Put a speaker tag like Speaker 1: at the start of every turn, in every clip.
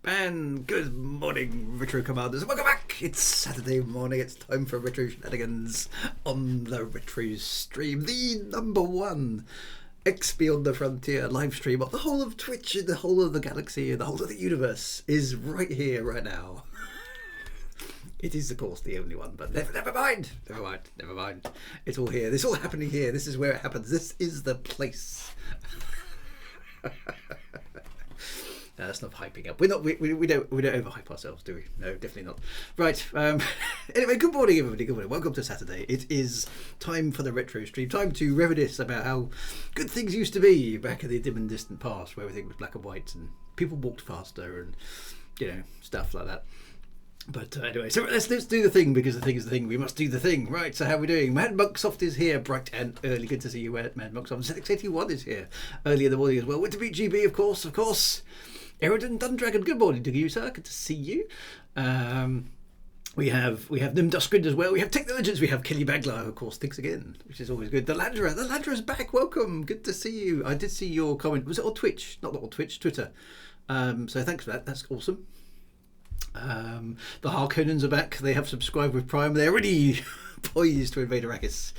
Speaker 1: And good morning, Retro Commanders. Welcome back. It's Saturday morning. It's time for Retro Shenanigans on the Retro Stream, the number one X Beyond the Frontier live stream of the whole of Twitch, and the whole of the galaxy, and the whole of the universe is right here, right now. It is, of course, the only one, but never mind. It's all here. It's all happening here. This is where it happens. This is the place. That's not hyping up. We don't overhype ourselves, do we? No, definitely not. Right. Anyway, good morning, everybody. Good morning. Welcome to Saturday. It is time for the retro stream. Time to reminisce about how good things used to be back in the dim and distant past, where everything was black and white and people walked faster and stuff like that. But anyway, so let's do the thing, because the thing is the thing. We must do the thing. Right, so how are we doing? Mad Monksoft is here, bright and early. Good to see you, Mad Monksoft. ZX81 is here early in the morning as well. Winter Beat GB, of course. Eridan Dundragon, good morning to you, sir. Good to see you. We have Nim Duskrid as well. We have Technologians. We have Kelly Baglar, of course. Thanks again, which is always good. The Landra is back. Welcome. Good to see you. I did see your comment. Was it on Twitch? Not on Twitch, Twitter. So thanks for that. That's awesome. The Harkonnens are back. They have subscribed with Prime. They're already poised to invade Arrakis.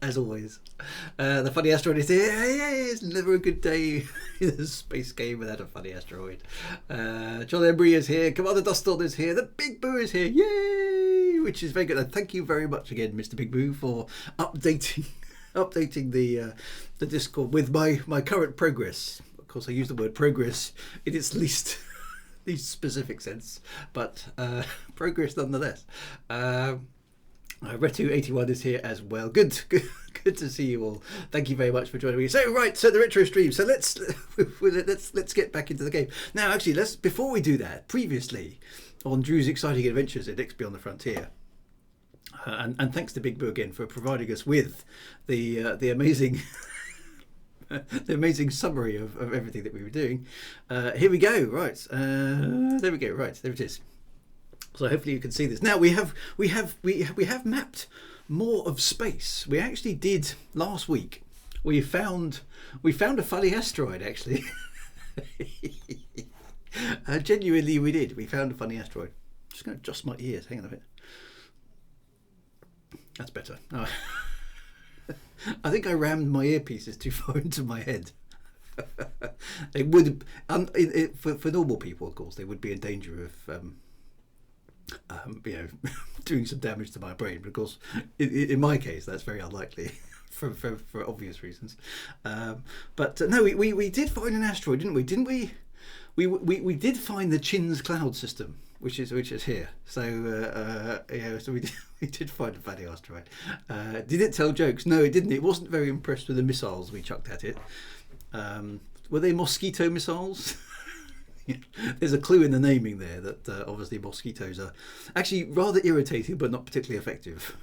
Speaker 1: As always. The funny asteroid is here. Hey, it's never a good day in a space game without a funny asteroid. John Embry is here. Commander Duston is here. The Big Boo is here. Yay! Which is very good. And thank you very much again, Mr. Big Boo, for updating the Discord with my current progress. Of course, I use the word progress in its least specific sense, but progress nonetheless. Retu81 is here as well. Good to see you all. Thank you very much for joining me. So the retro stream. So let's get back into the game now. Actually, before we do that, previously on Drew's exciting adventures at X Beyond the Frontier, and thanks to Big Boo again for providing us with the amazing. The amazing summary of everything that we were doing. Here we go. Right, there we go. Right, there it is. So hopefully you can see this. Now we have mapped more of space. We actually did last week. We found a funny asteroid actually. Genuinely, we did. We found a funny asteroid. Just going to adjust my ears. Hang on a bit. That's better. Oh. I think I rammed my earpieces too far into my head. They would, for normal people, of course, they would be in danger of, doing some damage to my brain. But of course, in my case, that's very unlikely for obvious reasons. But no, we did find an asteroid, didn't we? Didn't we? We did find the Chin's cloud system, which is here. So so we did find a funny asteroid. Did it tell jokes? No, it didn't. It wasn't very impressed with the missiles we chucked at it. Were they mosquito missiles? There's a clue in the naming there that obviously mosquitoes are actually rather irritating, but not particularly effective.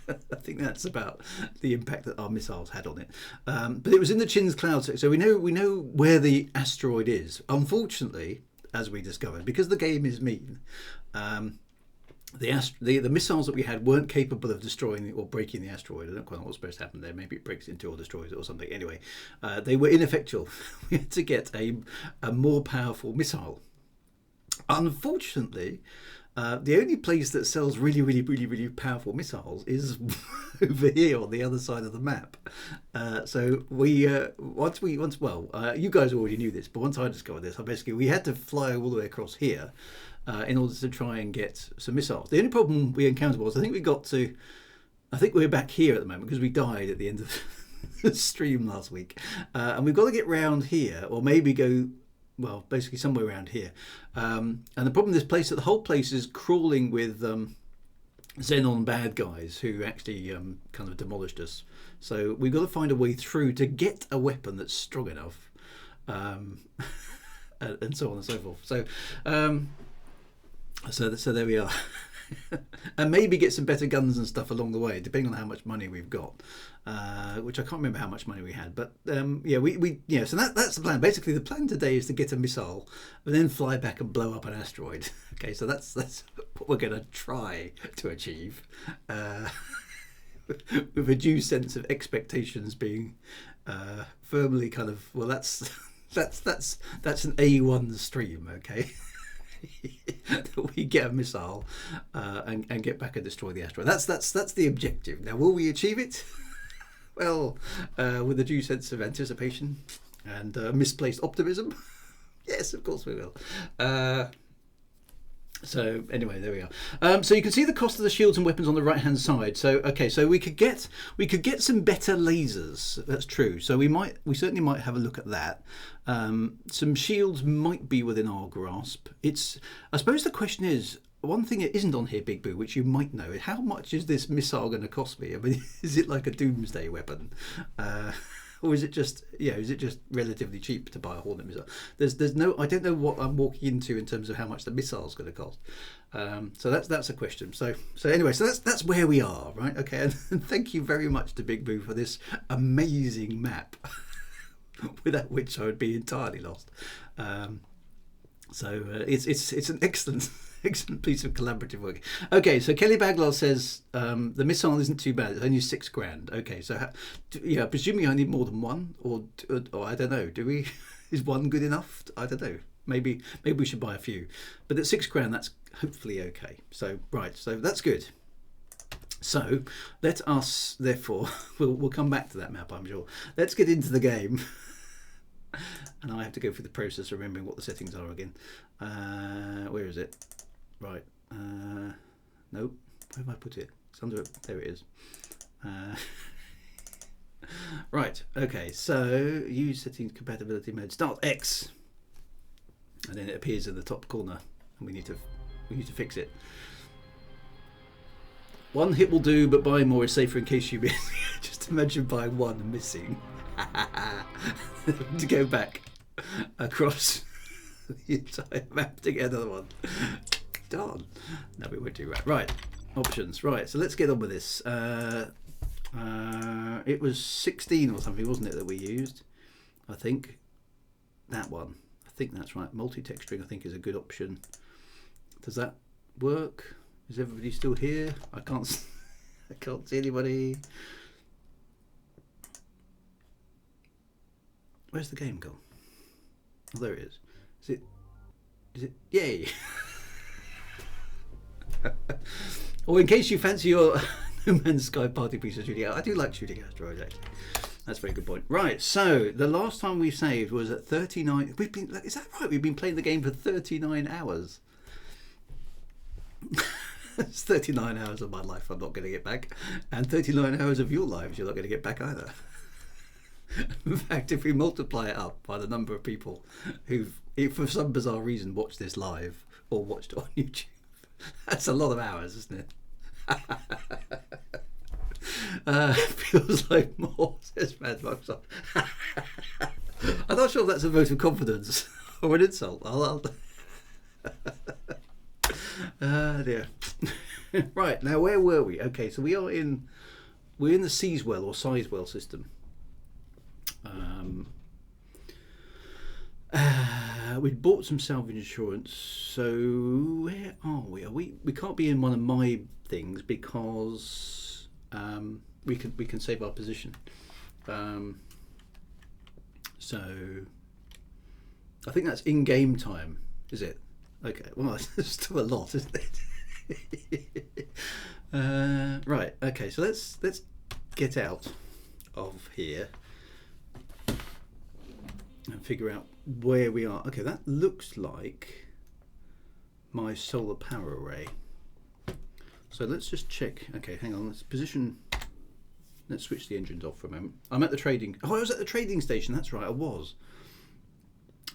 Speaker 1: I think that's about the impact that our missiles had on it. But it was in the Chin's cloud, so we know where the asteroid is. Unfortunately, as we discovered, because the game is mean, the missiles that we had weren't capable of destroying or breaking the asteroid. I don't quite know what's supposed to happen there. Maybe it breaks into or destroys it or something. Anyway, they were ineffectual. We had to get a more powerful missile. Unfortunately, the only place that sells really powerful missiles is over here on the other side of the map. So we you guys already knew this, but once I discovered this, we had to fly all the way across here in order to try and get some missiles. The only problem we encountered was I think we're back here at the moment because we died at the end of the stream last week, and we've got to get round here or maybe go. Well, basically somewhere around here. And the problem with this place, that the whole place is crawling with Xenon bad guys who actually kind of demolished us. So we've got to find a way through to get a weapon that's strong enough, and so on and so forth. So there we are. And maybe get some better guns and stuff along the way, depending on how much money we've got. Which I can't remember how much money we had, but so that's the plan. Basically, the plan today is to get a missile and then fly back and blow up an asteroid. Okay, so that's what we're going to try to achieve, with a due sense of expectations being firmly kind of, well, that's that's an A1 stream, okay? We get a missile and get back and destroy the asteroid. That's the objective. Now, will we achieve it? Well, with a due sense of anticipation and misplaced optimism, yes, of course we will. So anyway, there we are. So you can see the cost of the shields and weapons on the right hand side. So okay, so we could get some better lasers. That's true. So we certainly might have a look at that. Some shields might be within our grasp. I suppose the question is, one thing that isn't on here, Big Boo, which you might know, is how much is this missile going to cost me? I mean, is it like a doomsday weapon? Or is it just relatively cheap to buy a Hornet missile? I don't know what I'm walking into in terms of how much the missile's going to cost. So that's a question. So anyway, so that's where we are, right? Okay, and thank you very much to Big Boo for this amazing map, without which I would be entirely lost. So it's an excellent piece of collaborative work. Okay, so Kelly Bagwell says the missile isn't too bad. It's only $6,000. Okay, so presuming I need more than one, or I don't know. Do we? Is one good enough? I don't know. Maybe we should buy a few. But at $6,000, that's hopefully okay. So right, so that's good. So let us therefore we'll come back to that map, I'm sure. Let's get into the game. And I have to go through the process of remembering what the settings are again. Where is it? Right. Nope. Where have I put it? It's under. There it is. Right. Okay. So use settings, compatibility mode. Start X, and then it appears in the top corner, and we need to fix it. One hit will do, but buying more is safer in case you miss. Just imagine buying one and missing. To go back across the entire map to get another one. Darn. No, we won't do that. Right. Options. Right. So let's get on with this. It was 16 or something, wasn't it, that we used? I think. That one. I think that's right. Multi-texturing, I think, is a good option. Does that work? Is everybody still here? I can't see anybody. Where's the game gone? Oh, there it is. Is it? Yay! Or in case you fancy your No Man's Sky party piece of shooting out. I do like shooting asteroids, actually. That's a very good point. Right, so the last time we saved was at 39. Is that right? We've been playing the game for 39 hours. It's 39 hours of my life I'm not going to get back. And 39 hours of your lives you're not going to get back either. In fact, if we multiply it up by the number of people who've, for some bizarre reason, watched this live or watched it on YouTube, that's a lot of hours, isn't it? Feels like more, says Mad Mox. I'm not sure if that's a vote of confidence or an insult. Dear. Right, now where were we? Okay, so we're in the Seaswell or Sizewell system. We'd bought some salvage insurance, so where are we? We can't be in one of my things because we can save our position. So I think that's in game time, is it? Okay, well, it's still a lot, isn't it? Right. Okay, so let's get out of here and figure out where we are. Okay, that looks like my solar power array. So let's just check. Okay, hang on. Let's position. Let's switch the engines off for a moment. I'm at the trading. Oh, I was at the trading station. That's right, I was.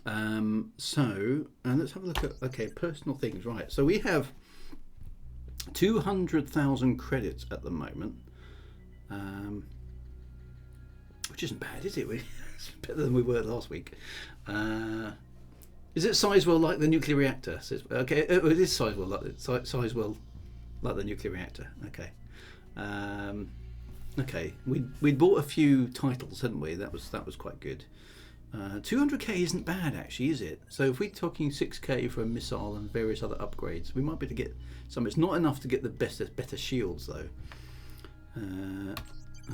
Speaker 1: So let's have a look at. Okay, personal things. Right. So we have 200,000 credits at the moment, which isn't bad, is it? It's better than we were last week. Is it Sizewell like the nuclear reactor? Okay, it is Sizewell like the nuclear reactor. Okay. Okay, we'd bought a few titles, hadn't we? That was quite good. 200k isn't bad, actually, is it? So if we're talking 6k for a missile and various other upgrades, we might be able to get some. It's not enough to get the better shields, though.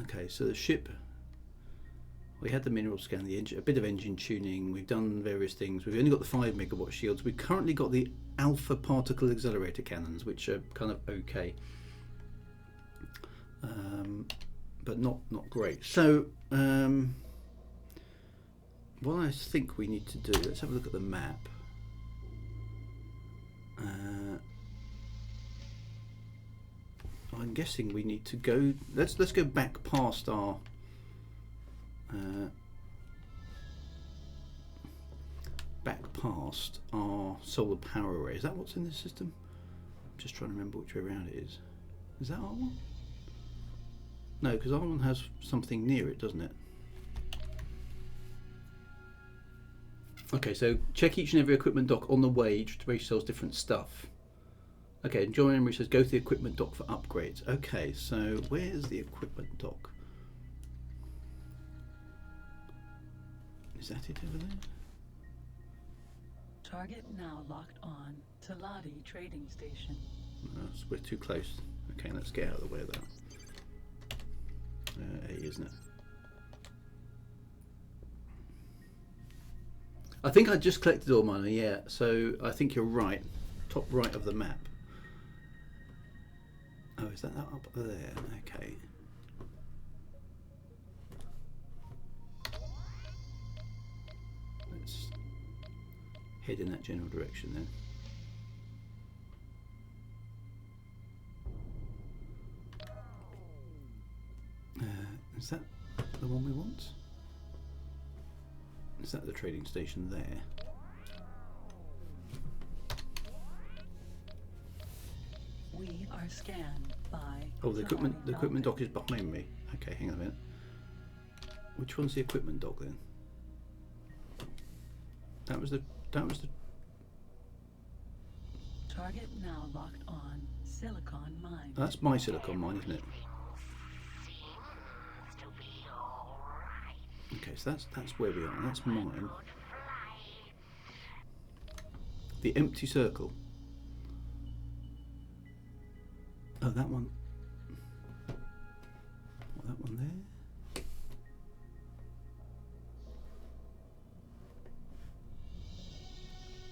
Speaker 1: Okay, so the ship. We had the mineral scan, the engine, a bit of engine tuning. We've done various things. We've only got the 5 megawatt shields. We've currently got the alpha particle accelerator cannons, which are kind of okay, but not great. So what I think we need to do, let's have a look at the map. I'm guessing we need to go. Let's go back past our. Back past our solar power array. Is that what's in this system? I'm just trying to remember which way around it is. Is that R1? No, because R1 has something near it, doesn't it? Okay, so check each and every equipment dock on the way. Each race sells different stuff. Okay, and John Emery says go to the equipment dock for upgrades. Okay, so where's the equipment dock? Is that it over there?
Speaker 2: Target now locked on to Ladi trading station.
Speaker 1: No, we're too close. Okay, let's get out of the way of that. A, isn't it? I think I just collected all money, yeah, so I think you're right. Top right of the map. Oh, is that up there? Okay. Let's head in that general direction then. Is that the one we want? Is that the trading station there?
Speaker 2: We are scanned by.
Speaker 1: Oh, the equipment dock is behind me. Okay, hang on a minute. Which one's the equipment dock then? That was the.
Speaker 2: Target now locked on silicon mine.
Speaker 1: That's my silicon mine, isn't it? Okay, so that's where we are. That's mine. The empty circle. Oh, that one. Oh, that one there.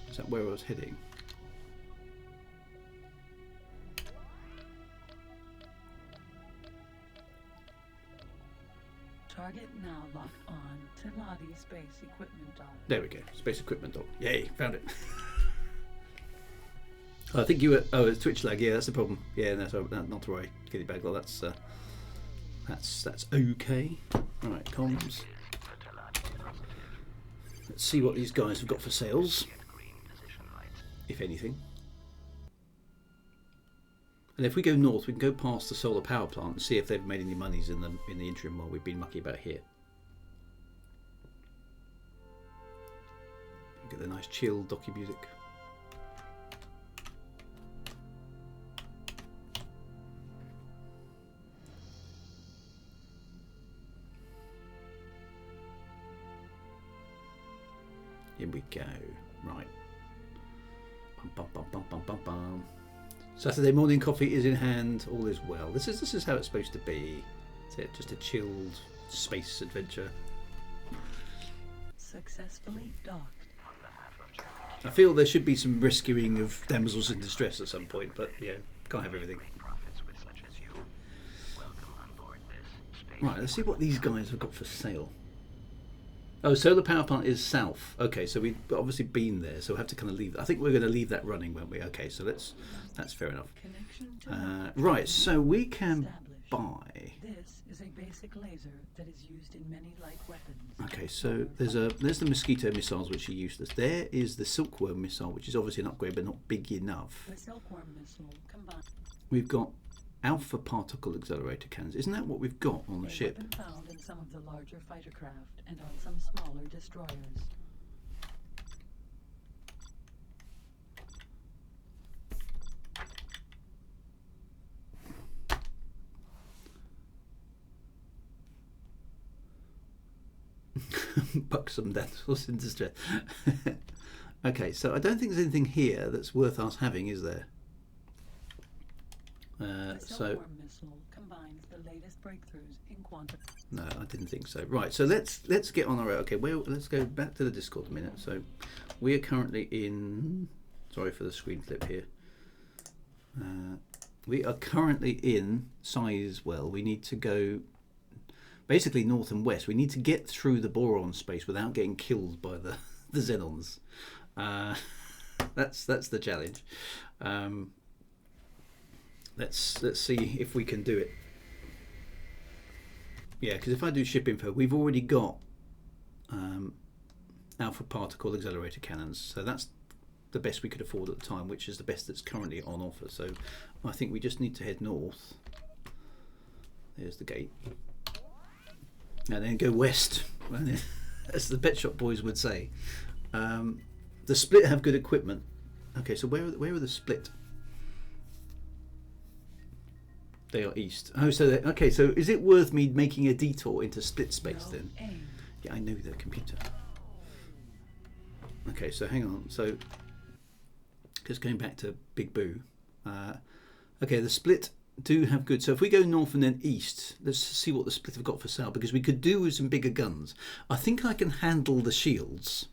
Speaker 1: Is that where I was heading?
Speaker 2: Target now locked on to Ladi space equipment dock.
Speaker 1: There we go. Space equipment dock. Yay, found it. I think you were. Oh, it's Twitch lag. Yeah, that's the problem. Yeah, no, sorry, not to worry. Get it back. Well, that's okay. All right, comms. Let's see what these guys have got for sales, if anything. And if we go north, we can go past the solar power plant and see if they've made any monies in the interim while we've been mucky about here. Get the nice chill docky music. Here we go. Right. Bum, bum, bum, bum, bum, bum. Saturday morning coffee is in hand. All is well. This is how it's supposed to be. It's it, just a chilled space adventure.
Speaker 2: Successfully docked.
Speaker 1: I feel there should be some rescuing of damsels in distress at some point, but yeah, can't have everything. Right, let's see what these guys have got for sale. Oh, solar power plant is south. Okay, so we've obviously been there, so we'll have to kind of leave. I think we're going to leave that running, won't we? Okay, so that's fair enough. Right, so we can buy.
Speaker 2: This is a basic laser that is used in many light weapons.
Speaker 1: Okay, so there's the mosquito missiles, which are useless. There is the silkworm missile, which is obviously an upgrade, but not big enough.
Speaker 2: The silkworm missile combined.
Speaker 1: We've got alpha particle accelerator cannons. Isn't that what we've got on the ship?
Speaker 2: Weapon found in some of the larger fighter craft and on some smaller destroyers.
Speaker 1: Buxom damsels in distress. Okay, so I don't think there's anything here that's worth us having, is there?
Speaker 2: The
Speaker 1: So
Speaker 2: Silverworm missile combines the latest breakthroughs in quantum.
Speaker 1: no, I didn't think so. Right, so let's get on our way. Okay, well, let's go back to the Discord a minute. So we are currently in. Sorry for the screen flip here. We are currently in Sizewell. We need to go basically north and west. We need to get through the boron space without getting killed by the xenons. That's the challenge. Let's see if we can do it. Yeah, because if I do ship info, we've already got alpha particle accelerator cannons, so that's the best we could afford at the time, which is the best that's currently on offer. So I think we just need to head north. There's the gate, and then go west, as the pet shop boys would say. The Split have good equipment. Okay, so where are the Split? They are east. Oh, so okay. So is it worth me making a detour into Split space then? Yeah, I know the computer. Okay, so hang on. So just going back to Big Boo. Okay, the Split do have good. So if we go north and then east, let's see what the Split have got for sale, because we could do with some bigger guns. I think I can handle the shields,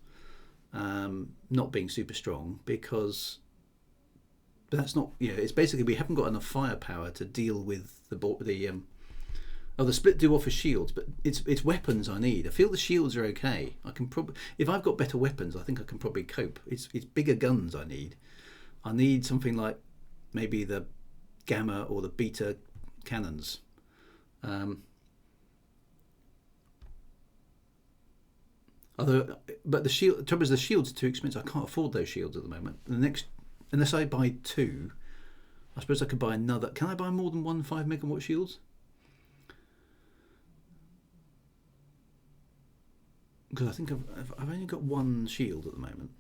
Speaker 1: not being super strong, because that's not, it's basically we haven't got enough firepower to deal with the Split do offer shields, but it's weapons I need. I feel the shields are okay. I can probably, if I've got better weapons, I think I can probably cope. It's bigger guns I need. I need something like maybe the gamma or the beta cannons. But the trouble is the shields are too expensive. I can't afford those shields at the moment. Unless I buy two, I suppose I could buy another. Can I buy more than 1 5 megawatt shields? Because I think I've only got one shield at the moment.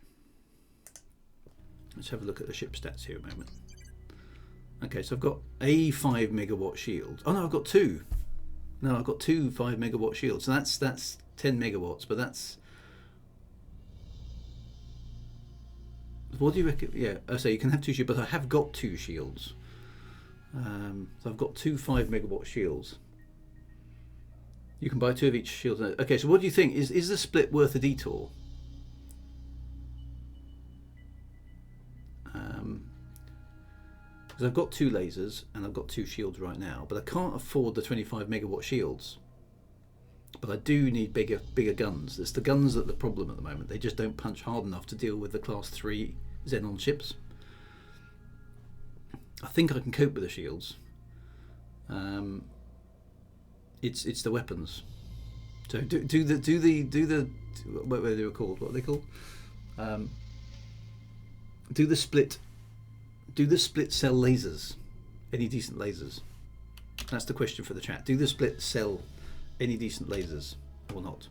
Speaker 1: Let's have a look at the ship stats here a moment. Okay, so I've got a 5 megawatt shield. Oh no, I've got two. No, I've got two 5 megawatt shields. So that's 10 megawatts, but that's. What do you reckon? Yeah, so you can have two shields, but I have got two shields. So I've got two 5 megawatt shields. You can buy two of each shield. Okay, so what do you think? Is the Split worth a detour? Because I've got two lasers and I've got two shields right now, but I can't afford the 25 megawatt shields. But I do need bigger guns. It's the guns that are the problem at the moment. They just don't punch hard enough to deal with the Class 3 Xenon ships. I think I can cope with the shields. It's the weapons. So do the what were they called? What are they called? Do the Split sell lasers? Any decent lasers? That's the question for the chat. Do the Split sell any decent lasers or not?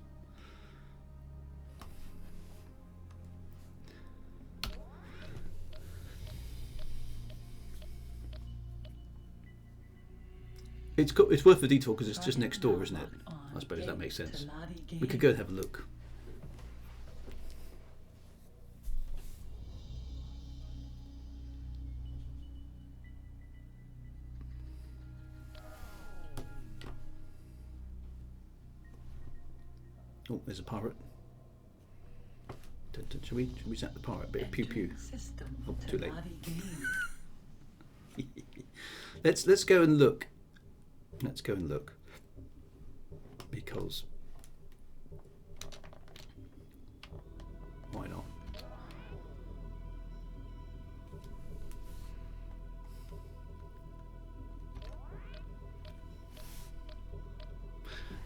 Speaker 1: It's worth a detour because it's just next door, isn't it? I suppose that makes sense. We could go and have a look. Oh, there's a pirate. Should we zap the pirate? Bit of pew pew. Oh, too late. Let's go and look. Let's go and look. Because why not?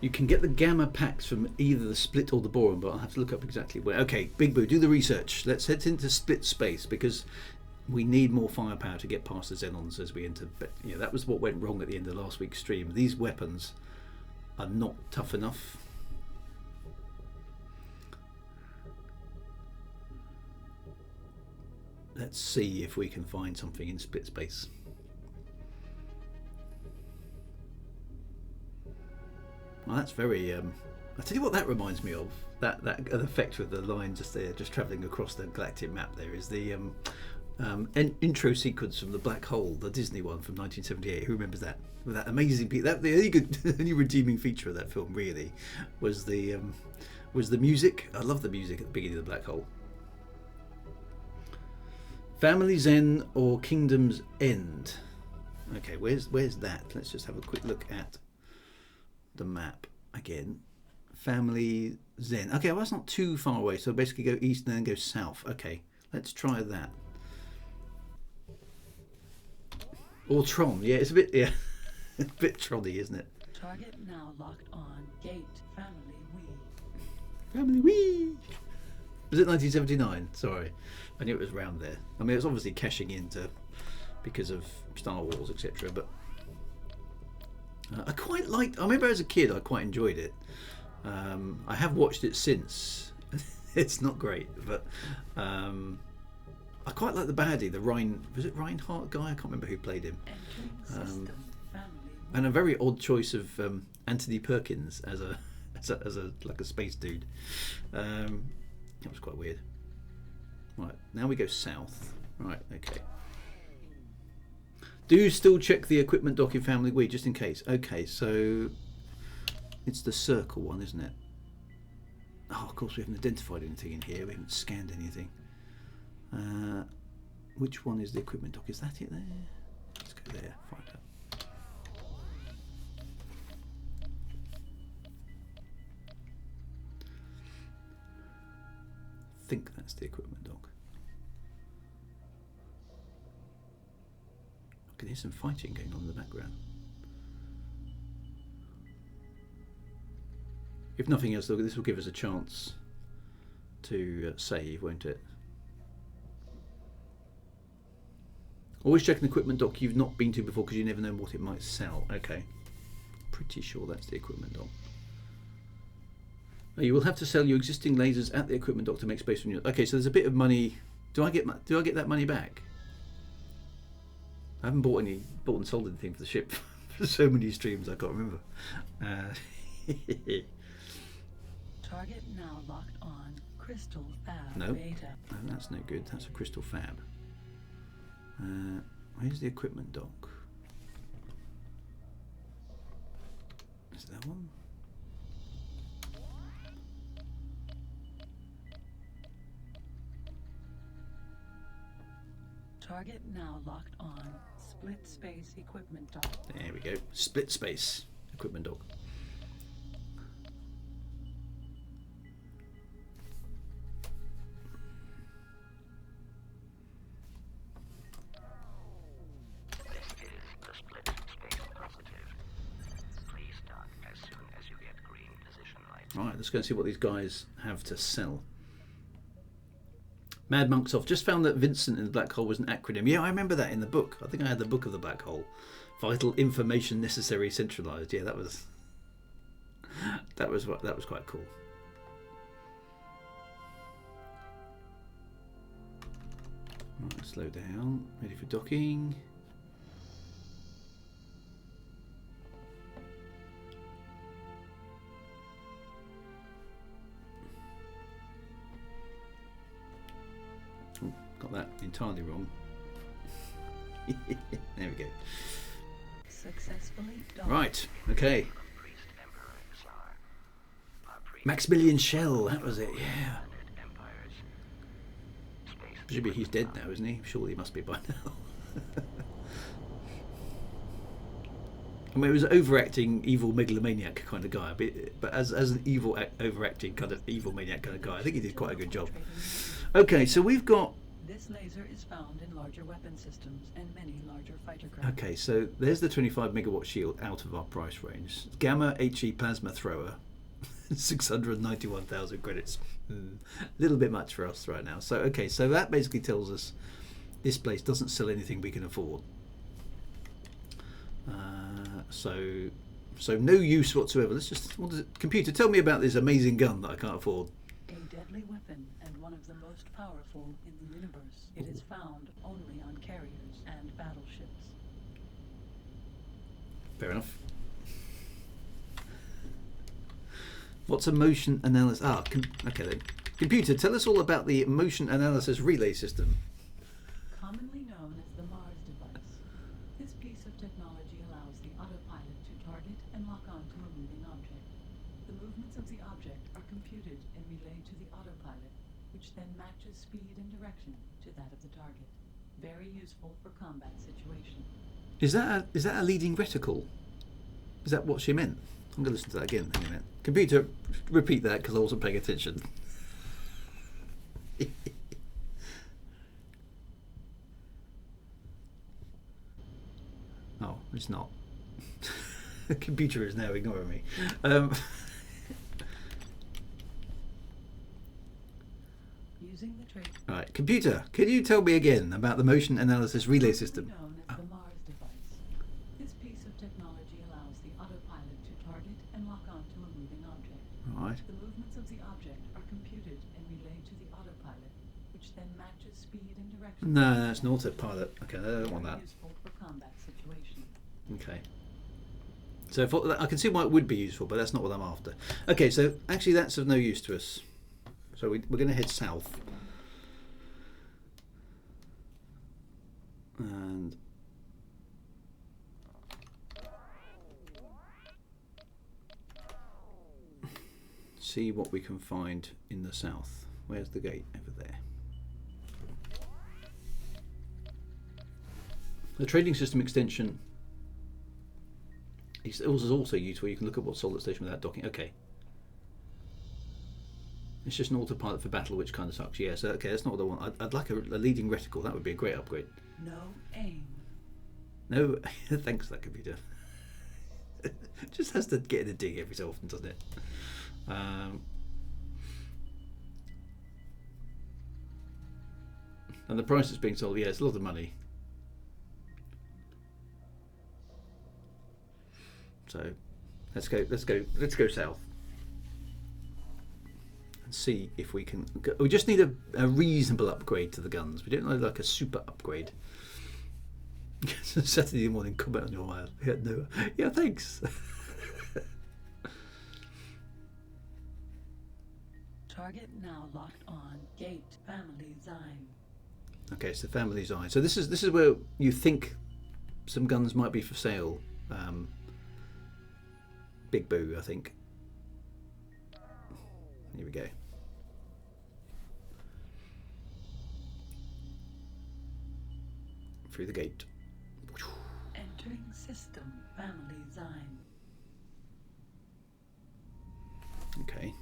Speaker 1: You can get the gamma packs from either the Split or the boron, but I'll have to look up exactly where. Okay, Big Boo, do the research. Let's head into Split space because we need more firepower to get past the Xenons as we enter. But that was what went wrong at the end of last week's stream. These weapons are not tough enough. Let's see if we can find something in Split space. Well, that's very. I'll tell you what that reminds me of. That effect with the line just there, just travelling across the galactic map. There is the intro sequence from The Black Hole, the Disney one from 1978. Who remembers that? With that amazing that the only good, only redeeming feature of that film really was the music. I love the music at the beginning of The Black Hole. Family's End or Kingdom's End? Okay, where's that? Let's just have a quick look at the map again. Family Zen. Okay, well that's not too far away. So basically go east and then go south. Okay, let's try that. Or Tron. Yeah, it's a bit a bit Tronny, isn't it?
Speaker 2: Target now locked on. Gate family we.
Speaker 1: Family Wee. Was it 1979? Sorry, I knew it was around there. I mean, it's obviously cashing into because of Star Wars, etc. But I quite liked. I remember as a kid, I quite enjoyed it. I have watched it since. It's not great, but I quite like the baddie. Was it Reinhardt guy? I can't remember who played him. And a very odd choice of Anthony Perkins as a like a space dude. That was quite weird. Right, now we go south. Right, okay. Do still check the equipment dock in Family Wee, just in case. Okay, so it's the circle one, isn't it? Oh, of course we haven't identified anything in here. We haven't scanned anything. Which one is the equipment dock? Is that it there? Let's go there. Find out. I think that's the equipment dock. I can hear some fighting going on in the background. If nothing else, though, this will give us a chance to save, won't it? Always check an equipment dock you've not been to before because you never know what it might sell. Okay, pretty sure that's the equipment dock. You will have to sell your existing lasers at the equipment dock to make space for new. Okay, so there's a bit of money. Do I get that money back? I haven't bought and sold anything for the ship for so many streams I can't remember.
Speaker 2: Target now locked on. Crystal Fab
Speaker 1: No,
Speaker 2: Beta.
Speaker 1: no, that's no good. That's a crystal fab. Where's the equipment dock? Is that one?
Speaker 2: Target now locked on. Split space equipment dock.
Speaker 1: There we go. Split space equipment dock. Right, let's go and see what these guys have to sell. Mad Monks off. Just found that Vincent in the Black Hole was an acronym. Yeah, I remember that in the book. I think I had the book of the Black Hole. Vital information necessary centralized. Yeah, that was quite cool. Right, slow down. Ready for docking. Got that entirely wrong. There we go.
Speaker 2: Successfully docked.
Speaker 1: Right, okay. Maximilian Schell, that was it, yeah. Presumably he's dead now, isn't he? Surely he must be by now. I mean, it was an overacting evil megalomaniac kind of guy, but as an evil overacting kind of evil maniac kind of guy, I think he did quite a good job. Okay, so we've got.
Speaker 2: This laser is found in larger weapon systems and many larger fighter craft.
Speaker 1: Okay, so there's the 25 megawatt shield out of our price range. Gamma HE plasma thrower, 691,000 credits. A little bit much for us right now. So okay, so that basically tells us this place doesn't sell anything we can afford. So no use whatsoever. Let's just computer, tell me about this amazing gun that I can't afford.
Speaker 2: A deadly weapon and one of the most powerful in the universe. It is found only on carriers and battleships.
Speaker 1: Fair enough. What's a motion analysis? Okay then. Computer, tell us all about the motion analysis relay system.
Speaker 2: technology allows the autopilot to target and lock on to a moving object. The movements of the object are computed and relayed to the autopilot, which then matches speed and direction to that of the target. Very useful for combat situations.
Speaker 1: Is that a leading reticle? Is that what she meant? I'm going to listen to that again in a minute. Computer, repeat that because I wasn't paying attention. Oh, it's not. The computer is now ignoring me.
Speaker 2: Using the trade
Speaker 1: Right, computer, can you tell me again about the motion analysis relay system?
Speaker 2: known as the Mars device. This piece of technology allows the autopilot to target and lock on to a moving object.
Speaker 1: Right.
Speaker 2: The movements of the object are computed and relayed to the autopilot, which then matches speed and direction.
Speaker 1: No, that's an autopilot. Okay, I don't want that.
Speaker 2: Useful for combat situations.
Speaker 1: Okay. So I can see why it would be useful, but that's not what I'm after. Okay, so actually that's of no use to us. So we're going to head south. And see what we can find in the south. Where's the gate? Over there. The trading system extension is also useful. You can look at what solid station without docking. Okay. It's just an autopilot for battle, which kind of sucks. Yeah, so okay, that's not what I want. I'd like a leading reticle. That would be a great upgrade.
Speaker 2: No aim.
Speaker 1: No, thanks for that computer. Just has to get in a dig every so often, doesn't it? And the price it's being sold, yeah, it's a lot of money. So let's go south and see if we can. We just need a reasonable upgrade to the guns. We don't need like a super upgrade. Saturday morning, comment on your mail. Yeah, no, yeah, thanks.
Speaker 2: Target now locked on. Gate family Zine.
Speaker 1: Okay, so family design. So this is where you think some guns might be for sale. Big Boo, I think. Here we go. Through the gate.
Speaker 2: Entering system family Zine.
Speaker 1: Okay.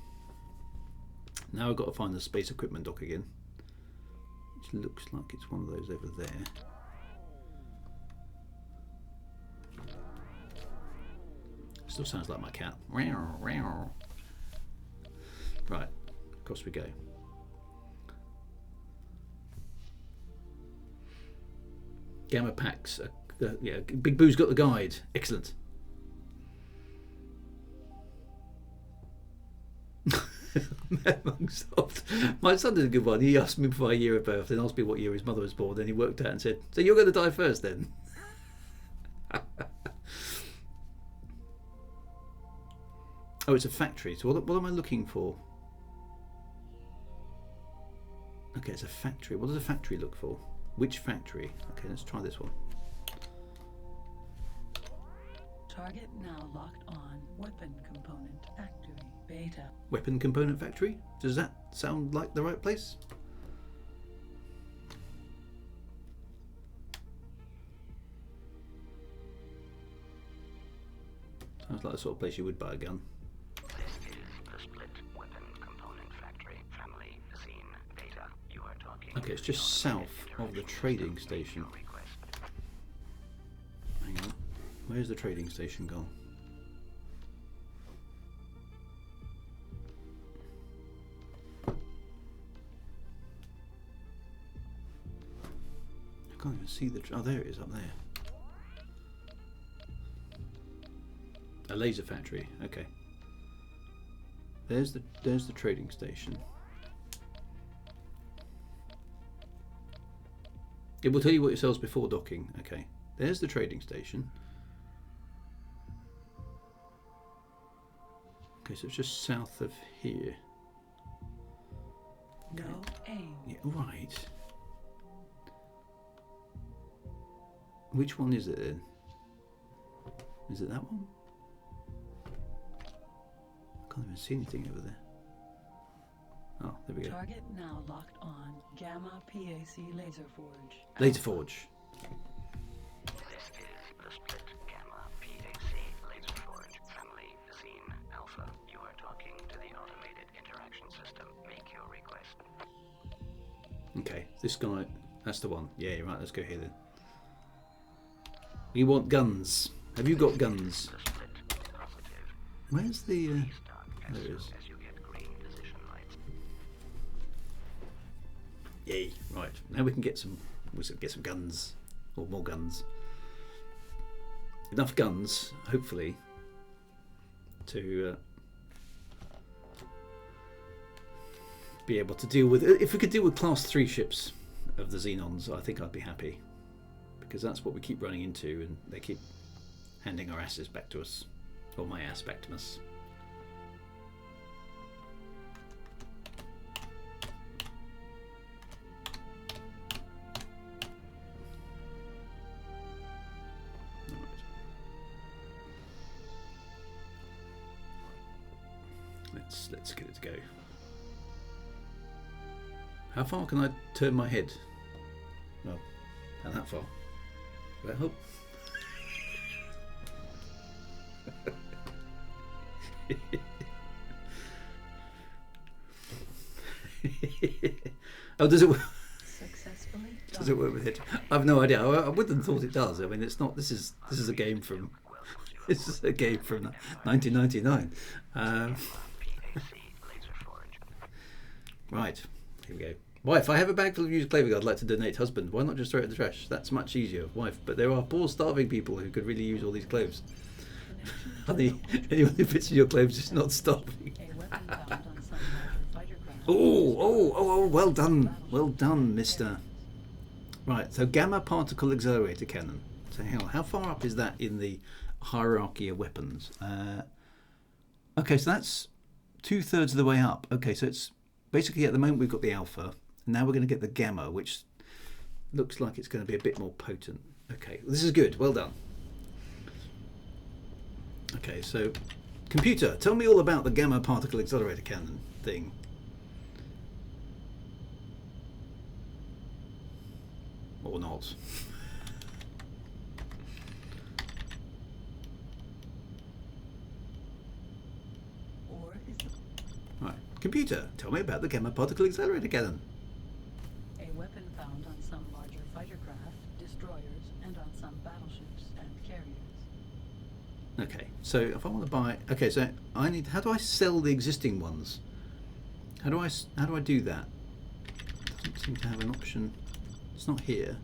Speaker 1: Now I've got to find the space equipment dock again. Which looks like it's one of those over there. Still sounds like my cat. Right, across we go. Gamma packs. Yeah, Big Boo's got the guide. Excellent. My son did a good one. He asked me for my year of birth, then asked me what year his mother was born. Then he worked out and said, "So you're going to die first, then?" Oh, it's a factory. So what am I looking for? Okay, it's a factory. What does a factory look for? Which factory? Okay, let's try this one.
Speaker 2: Target now locked on. Weapon component factory beta.
Speaker 1: Weapon component factory? Does that sound like the right place? Sounds like the sort of place you would buy a gun.
Speaker 3: This is the split weapon component factory family scene beta. You are talking.
Speaker 1: Okay, it's just south of the trading station. Hang on. Where's the trading station gone? I can't even see the. Oh, there it is up there. A laser factory. Okay. There's the trading station. It will tell you what it sells before docking. Okay. There's the trading station. Okay, so it's just south of here.
Speaker 2: No aim.
Speaker 1: Yeah, right. Which one is it then? Is it that one? I can't even see anything over there. Oh, there we go.
Speaker 2: Target now locked on Gamma PAC Laser Forge.
Speaker 1: Laser Forge.
Speaker 3: This is the split Gamma PAC Laser Forge family scene Alpha. You are talking to the automated interaction system. Make your request.
Speaker 1: Okay, this guy, that's the one. Yeah, you're right, let's go here then. We want guns. Have you got guns?
Speaker 3: The split positive.
Speaker 1: Where's the...
Speaker 3: Start
Speaker 1: there it is.
Speaker 3: as you get green position lights.
Speaker 1: Yay, right. Now we can get some guns. Or more guns. Enough guns, hopefully, to be able to deal with... If we could deal with Class 3 ships of the Xenons, I think I'd be happy. Because that's what we keep running into, and they keep handing our asses back to us. Or my ass back to us. Let's get it to go. How far can I turn my head? Well, not that far. Will that help? Oh, does it work?
Speaker 2: Successfully done.
Speaker 1: Does it work with it? I've no idea. I wouldn't have thought it does. I mean, it's not. This is a game from. This is a game from 1999. Right, here we go. Wife, I have a bag full of used clothing I'd like to donate. Husband, why not just throw it in the trash? That's much easier. Wife, but there are poor starving people who could really use all these clothes. Honey, anyone who fits in your clothes is not starving.
Speaker 2: A weapon found on some larger fighter craft.
Speaker 1: Oh, well done, mister. Right, so gamma particle accelerator cannon. So how far up is that in the hierarchy of weapons? Okay, so that's 2/3 of the way up. Okay, so it's basically at the moment we've got the alpha, and now we're going to get the gamma, which looks like it's going to be a bit more potent. Okay, this is good. Well done. Okay, so computer, tell me all about the gamma particle accelerator cannon thing. Or not.
Speaker 2: Or is the
Speaker 1: Right, computer, tell me about the gamma particle accelerator cannon.
Speaker 2: a weapon found on some larger fighter craft, destroyers, and on some battleships and carriers.
Speaker 1: Okay, so if I want to buy, okay, so I need. How do I sell the existing ones? How do I do that? Doesn't seem to have an option. It's not here.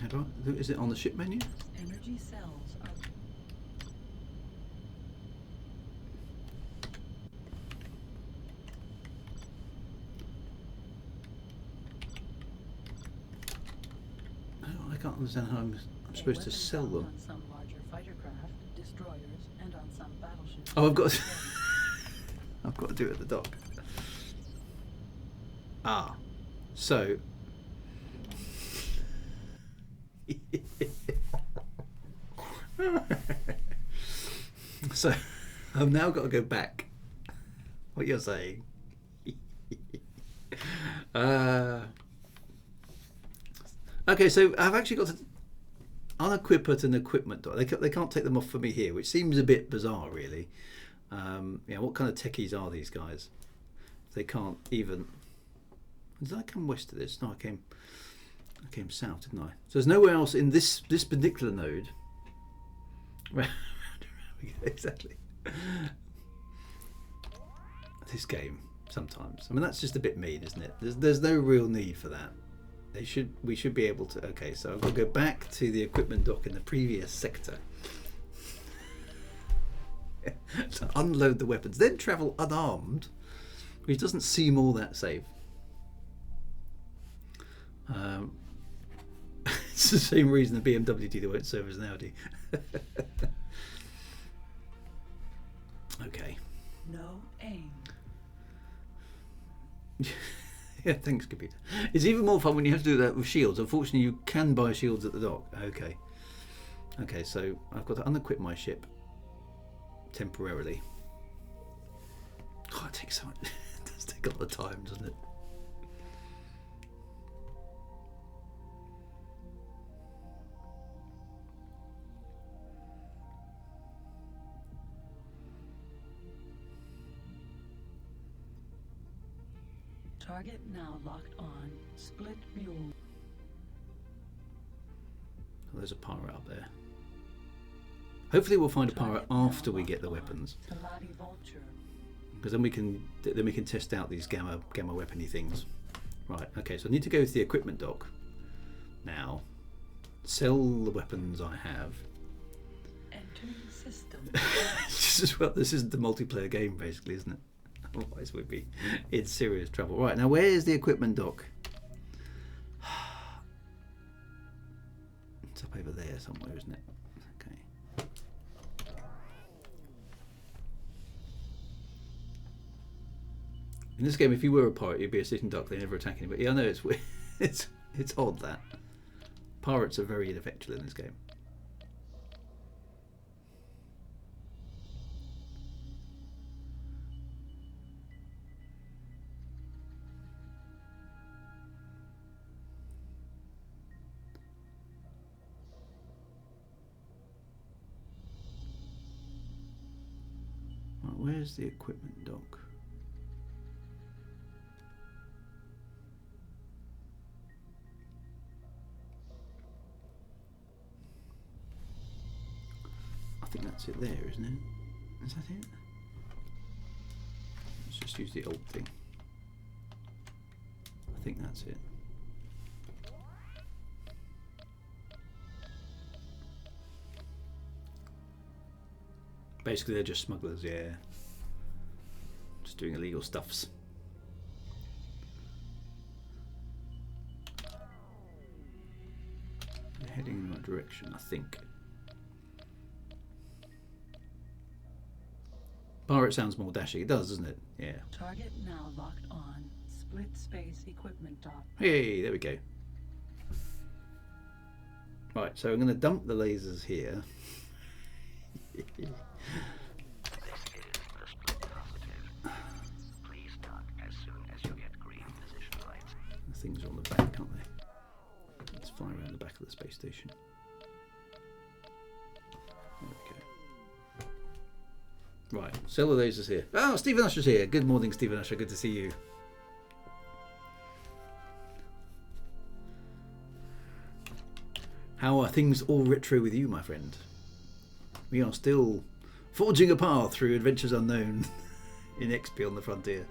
Speaker 1: How do I? Is it on the ship menu?
Speaker 2: Energy cells are
Speaker 1: Oh, I can't understand how I'm supposed to sell them.
Speaker 2: on some larger fighter craft, destroyers, and on some battleships.
Speaker 1: Oh, I've got. I've got to do it at the dock. Ah, so. So, I've now got to go back. What you're saying? Okay, so I've actually got to unequip it an equipment dock. They can't take them off for me here, which seems a bit bizarre, really. What kind of techies are these guys? They can't even. Did I come west of this? No, I came south, didn't I? So there's nowhere else in this particular node. Exactly. This game sometimes. I mean, that's just a bit mean, isn't it? There's no real need for that. We should be able to. Okay, so I've got to go back to the equipment dock in the previous sector. To unload the weapons, then travel unarmed, which doesn't seem all that safe. It's the same reason the BMW dealer won't serve as an Audi. Okay.
Speaker 2: no aim.
Speaker 1: Yeah, thanks, computer. It's even more fun when you have to do that with shields. Unfortunately, you can buy shields at the dock. Okay. Okay, so I've got to unequip my ship temporarily. Oh, it takes so much. It does take a lot of time, doesn't it?
Speaker 2: Target now locked on. Split mule.
Speaker 1: Oh, there's a pirate up there. Hopefully we'll find a pirate
Speaker 2: Target now
Speaker 1: after we get the
Speaker 2: locked on.
Speaker 1: weapons,
Speaker 2: Salati vulture.
Speaker 1: because then we can test out these gamma weapony things. Right. Okay. So I need to go to the equipment dock now. Sell the weapons I have.
Speaker 2: Entering system.
Speaker 1: Just as well. This isn't a multiplayer game, basically, isn't it? Otherwise, we'd be in serious trouble. Right. Now, where is the equipment dock? It's up over there somewhere, isn't it? Okay. In this game, if you were a pirate, you'd be a sitting duck. They never attack anybody. Yeah, I know it's weird. It's odd that pirates are very ineffectual in this game. Right, where's the equipment dock? I think that's it there, isn't it? Is that it? Let's just use the old thing. I think that's it. Basically, they're just smugglers, yeah. Just doing illegal stuffs. They're heading in the right direction, I think. Pirate sounds more dashy. It does, doesn't it? Yeah.
Speaker 2: Target now locked on. Split space equipment dock.
Speaker 1: Hey, there we go. Right, so I'm going to dump the lasers here.
Speaker 3: This is the split positive. Please dock as soon as you get green position lights.
Speaker 1: The things are on the back, aren't they? Let's fly around the back of the space station. There we go. Right, sell the lasers here. Oh, Stephen Usher's here. Good morning, Stephen Usher. Good to see you. How are things all retro with you, my friend? We are still forging a path through adventures unknown in XP on the frontier.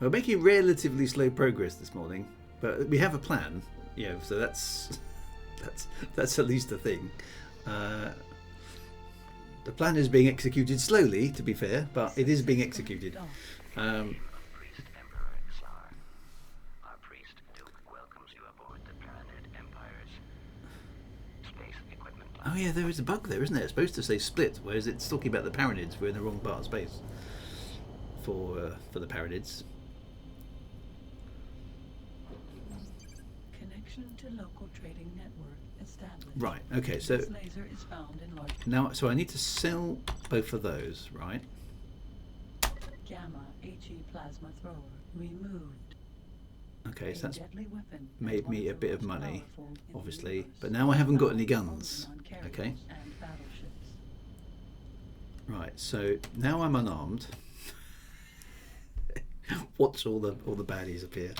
Speaker 1: We're making relatively slow progress this morning, but we have a plan, you know, so that's at least a thing. The plan is being executed slowly, to be fair, but it is being executed.
Speaker 3: Priest Emperor Tsar. Our priest Duke welcomes you aboard the Pyramid Empire's space equipment.
Speaker 1: Oh yeah, there is a bug there, isn't there? It's supposed to say split, whereas it's talking about the Pyramids. We're in the wrong part of space for the Pyramids.
Speaker 2: Connection to local trading network established.
Speaker 1: Right. Okay. So
Speaker 2: This laser is found in large
Speaker 1: now, so I need to sell both of those, right?
Speaker 2: gamma HE plasma thrower removed.
Speaker 1: Okay, so that's
Speaker 2: deadly weapon
Speaker 1: made me a bit of
Speaker 2: most
Speaker 1: money,
Speaker 2: powerful in the
Speaker 1: obviously,
Speaker 2: universe.
Speaker 1: but now I haven't got any
Speaker 2: Found
Speaker 1: guns.
Speaker 2: only on carriers
Speaker 1: Okay.
Speaker 2: and battleships.
Speaker 1: Right. So now I'm unarmed. Watch all the baddies appear.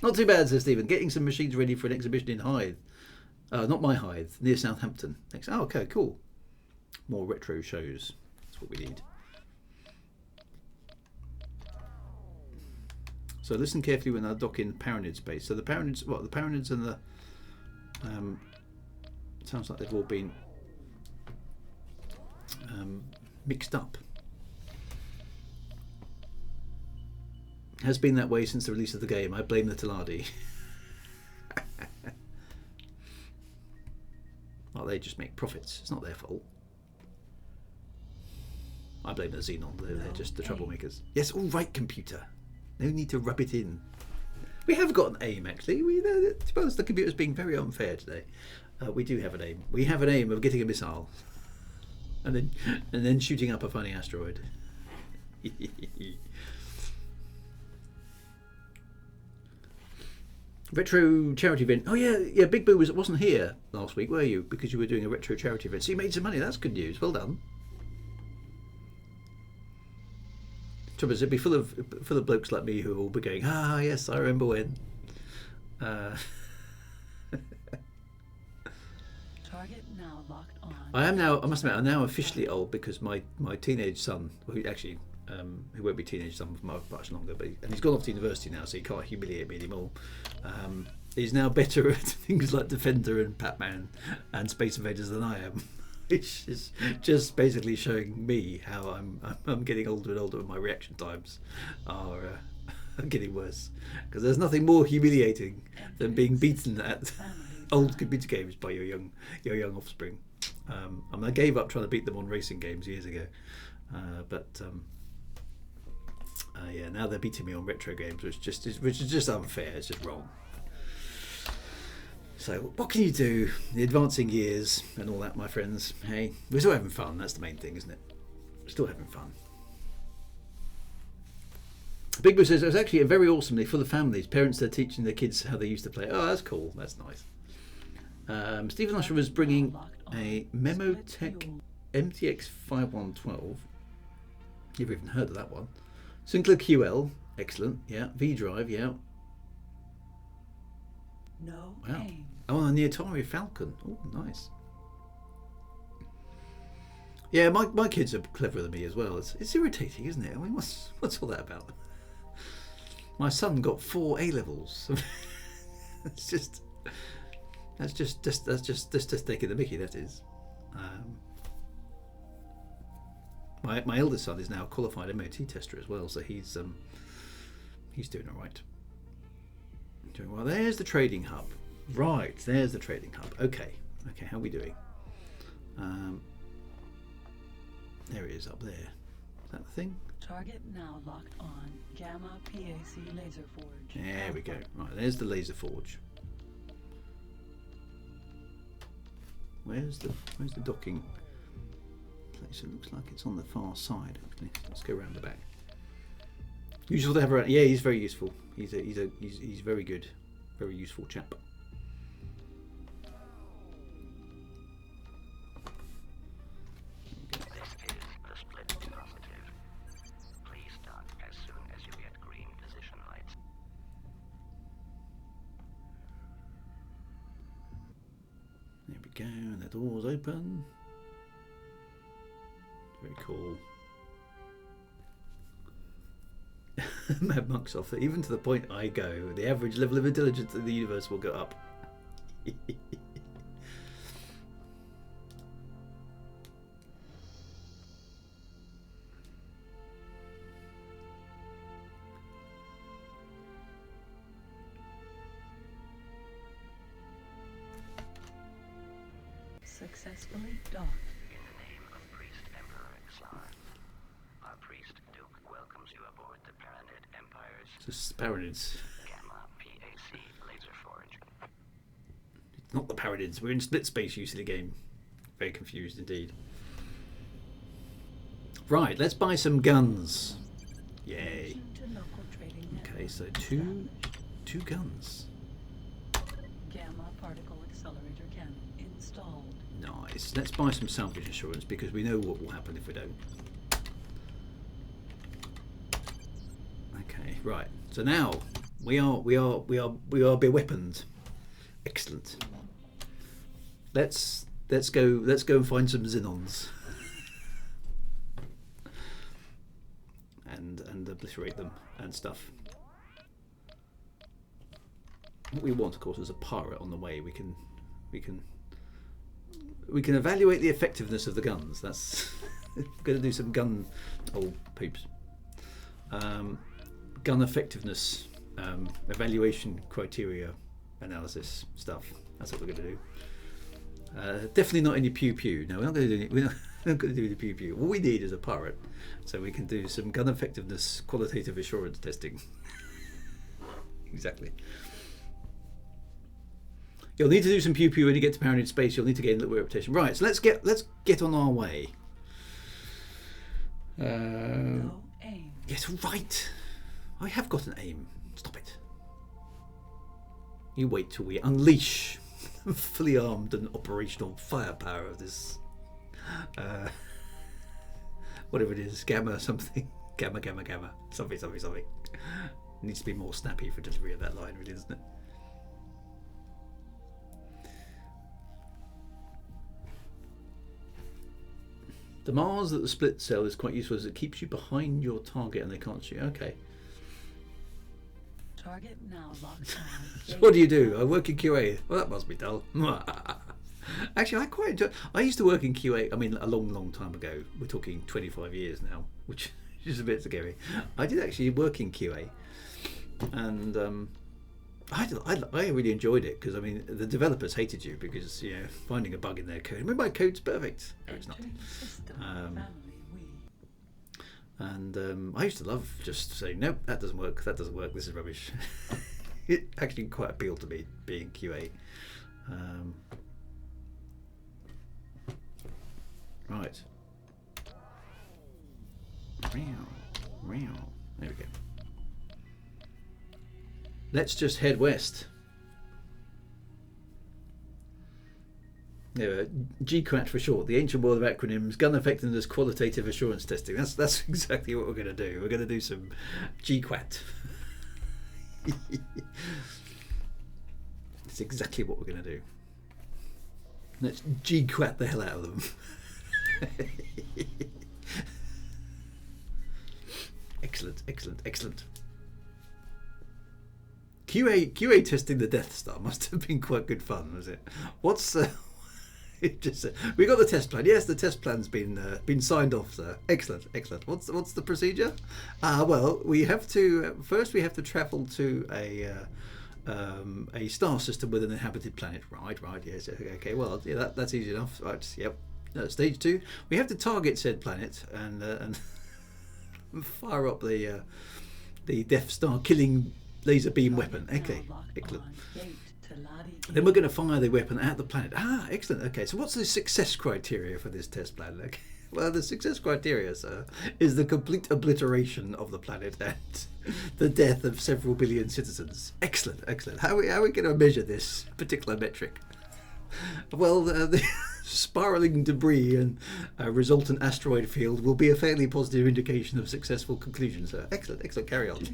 Speaker 1: Not too bad, says Stephen. Getting some machines ready for an exhibition in Hythe. Not my Hythe, near Southampton. Next. Oh, okay, cool. More retro shows. That's what we need. So listen carefully when I dock in Pyramid space. So the Pyramids, what? The Pyramids and the sounds like they've all been mixed up. Has been that way since the release of the game. I blame the Taladi. Well, they just make profits. It's not their fault. I blame the Xenon. They're just the troublemakers. Yes, all right, computer. No need to rub it in. We have got an aim, actually. To be honest, the computer's being very unfair today. We do have an aim. We have an aim of getting a missile, and then shooting up a funny asteroid. Retro charity event. Oh yeah. Big Boo wasn't here last week, were you? Because you were doing a retro charity event. So you made some money. That's good news. Well done. Trouble is, it'd be full of blokes like me who will be going, ah yes, I remember when.
Speaker 2: Target now locked on.
Speaker 1: I must admit, I'm now officially old because my teenage son, who actually who won't be teenage son for much longer, and he's gone off to university now, so he can't humiliate me anymore. He's now better at things like Defender and Pac-Man and Space Invaders than I am, which is just basically showing me how I'm getting older and older, and my reaction times are getting worse. Because there's nothing more humiliating than being beaten at old computer games by your young offspring. I gave up trying to beat them on racing games years ago, but now they're beating me on retro games, which is just unfair. It's just wrong. So what can you do? The advancing years and all that, my friends. Hey, we're still having fun. That's the main thing, isn't it? We're still having fun. Big Boo says it was actually a very awesomely full of families. Parents are teaching their kids how they used to play. Oh, that's cool. That's nice. Stephen Usher was bringing a Memotech MTX 5112. You've even heard of that one. Sinclair QL, excellent. Yeah. V-Drive, yeah.
Speaker 2: No
Speaker 1: Wow.
Speaker 2: aim.
Speaker 1: Oh, and the Atari Falcon. Oh, nice. Yeah, my kids are cleverer than me as well. It's irritating, isn't it? I mean, what's all that about? My son got 4 A levels. That's just taking the mickey. That is. My eldest son is now a qualified MOT tester as well, so he's doing all right. Doing well. There's the trading hub. Right, there's the trading hub. Okay, how are we doing? There it is up there. Is that the thing?
Speaker 2: Target now locked on. Gamma PAC laser forge.
Speaker 1: There we go. Right, there's the laser forge. Where's the docking place? It looks like it's on the far side. Actually, let's go around the back. Useful to have around. Yeah, he's very useful. He's very good, very useful chap.
Speaker 3: This is the split positive. Please dock as soon as you get green position lights.
Speaker 1: There we go, and the door's open. Very cool. Mad Monk's off. Even to the point I go, the average level of intelligence in the universe will go up.
Speaker 2: Successfully docked.
Speaker 3: In the name of Priest Emperor Xar, our priest Duke welcomes you aboard the Paranid Empire's
Speaker 1: Just Paradids.
Speaker 3: Gamma PAC laser forge.
Speaker 1: It's not the Paradids. We're in split space use of the game. Very confused indeed. Right, let's buy some guns. Yay.
Speaker 2: To local trading
Speaker 1: Okay,
Speaker 2: network
Speaker 1: so
Speaker 2: established.
Speaker 1: two guns.
Speaker 2: Gamma particle accelerator cannon installed.
Speaker 1: Nice. Let's buy some salvage insurance because we know what will happen if we don't. Okay, right. So now we are beweaponed. Excellent. Let's go and find some Xenons and obliterate them and stuff. What we want, of course, is a pirate on the way. We can evaluate the effectiveness of the guns. That's going to do some gun poops. Gun effectiveness evaluation criteria analysis stuff. That's what we're going to do. Definitely not any pew pew. No, we're not going to do any. We're not going to do any pew pew. All we need is a pirate, so we can do some gun effectiveness qualitative assurance testing. Exactly. You'll need to do some pew pew when you get to Paranoid Space. You'll need to gain a little bit of reputation. Right, so let's get on our way.
Speaker 2: No aim.
Speaker 1: Yes, right. I have got an aim. Stop it. You wait till we unleash fully armed and operational firepower of this whatever it is, gamma something. Gamma. Something. Needs to be more snappy for delivery of that line, really, doesn't it? The Mars that the split cell is quite useful as it keeps you behind your target and they can't shoot. Okay.
Speaker 2: Target now locked on.
Speaker 1: So what do you do? I work in QA. Well, that must be dull. Actually, I quite enjoy. I used to work in QA. I mean, a long time ago. We're talking 25 years now, which is a bit scary. I did actually work in QA, and I really enjoyed it because I mean the developers hated you because finding a bug in their code. I mean, my code's perfect. No, it's not. And I used to love just saying, nope, that doesn't work, this is rubbish. It actually quite appealed to me, being QA. Right. There we go. Let's just head west. GQAT for short, the ancient world of acronyms, gun effectiveness qualitative assurance testing. That's exactly what we're going to do. We're going to do some GQAT. That's exactly what we're going to do. Let's GQAT the hell out of them. Excellent. QA testing the Death Star must have been quite good fun, was it? What's we got the test plan. Yes, the test plan's been signed off, sir. Excellent. What's the procedure? Well, we have to travel to a star system with an inhabited planet. Right. Yes. Okay. Well, yeah, that's easy enough. Right. Yep. Stage 2. We have to target said planet and fire up the Death Star killing laser beam weapon. Okay. Excellent. Then we're going to fire the weapon at the planet. Excellent. Okay, so what's the success criteria for this test plan? Okay. Well, the success criteria, sir, is the complete obliteration of the planet and the death of several billion citizens. Excellent. How are we going to measure this particular metric? Well, the spiraling debris and resultant asteroid field will be a fairly positive indication of successful conclusion, sir. Excellent. Carry on.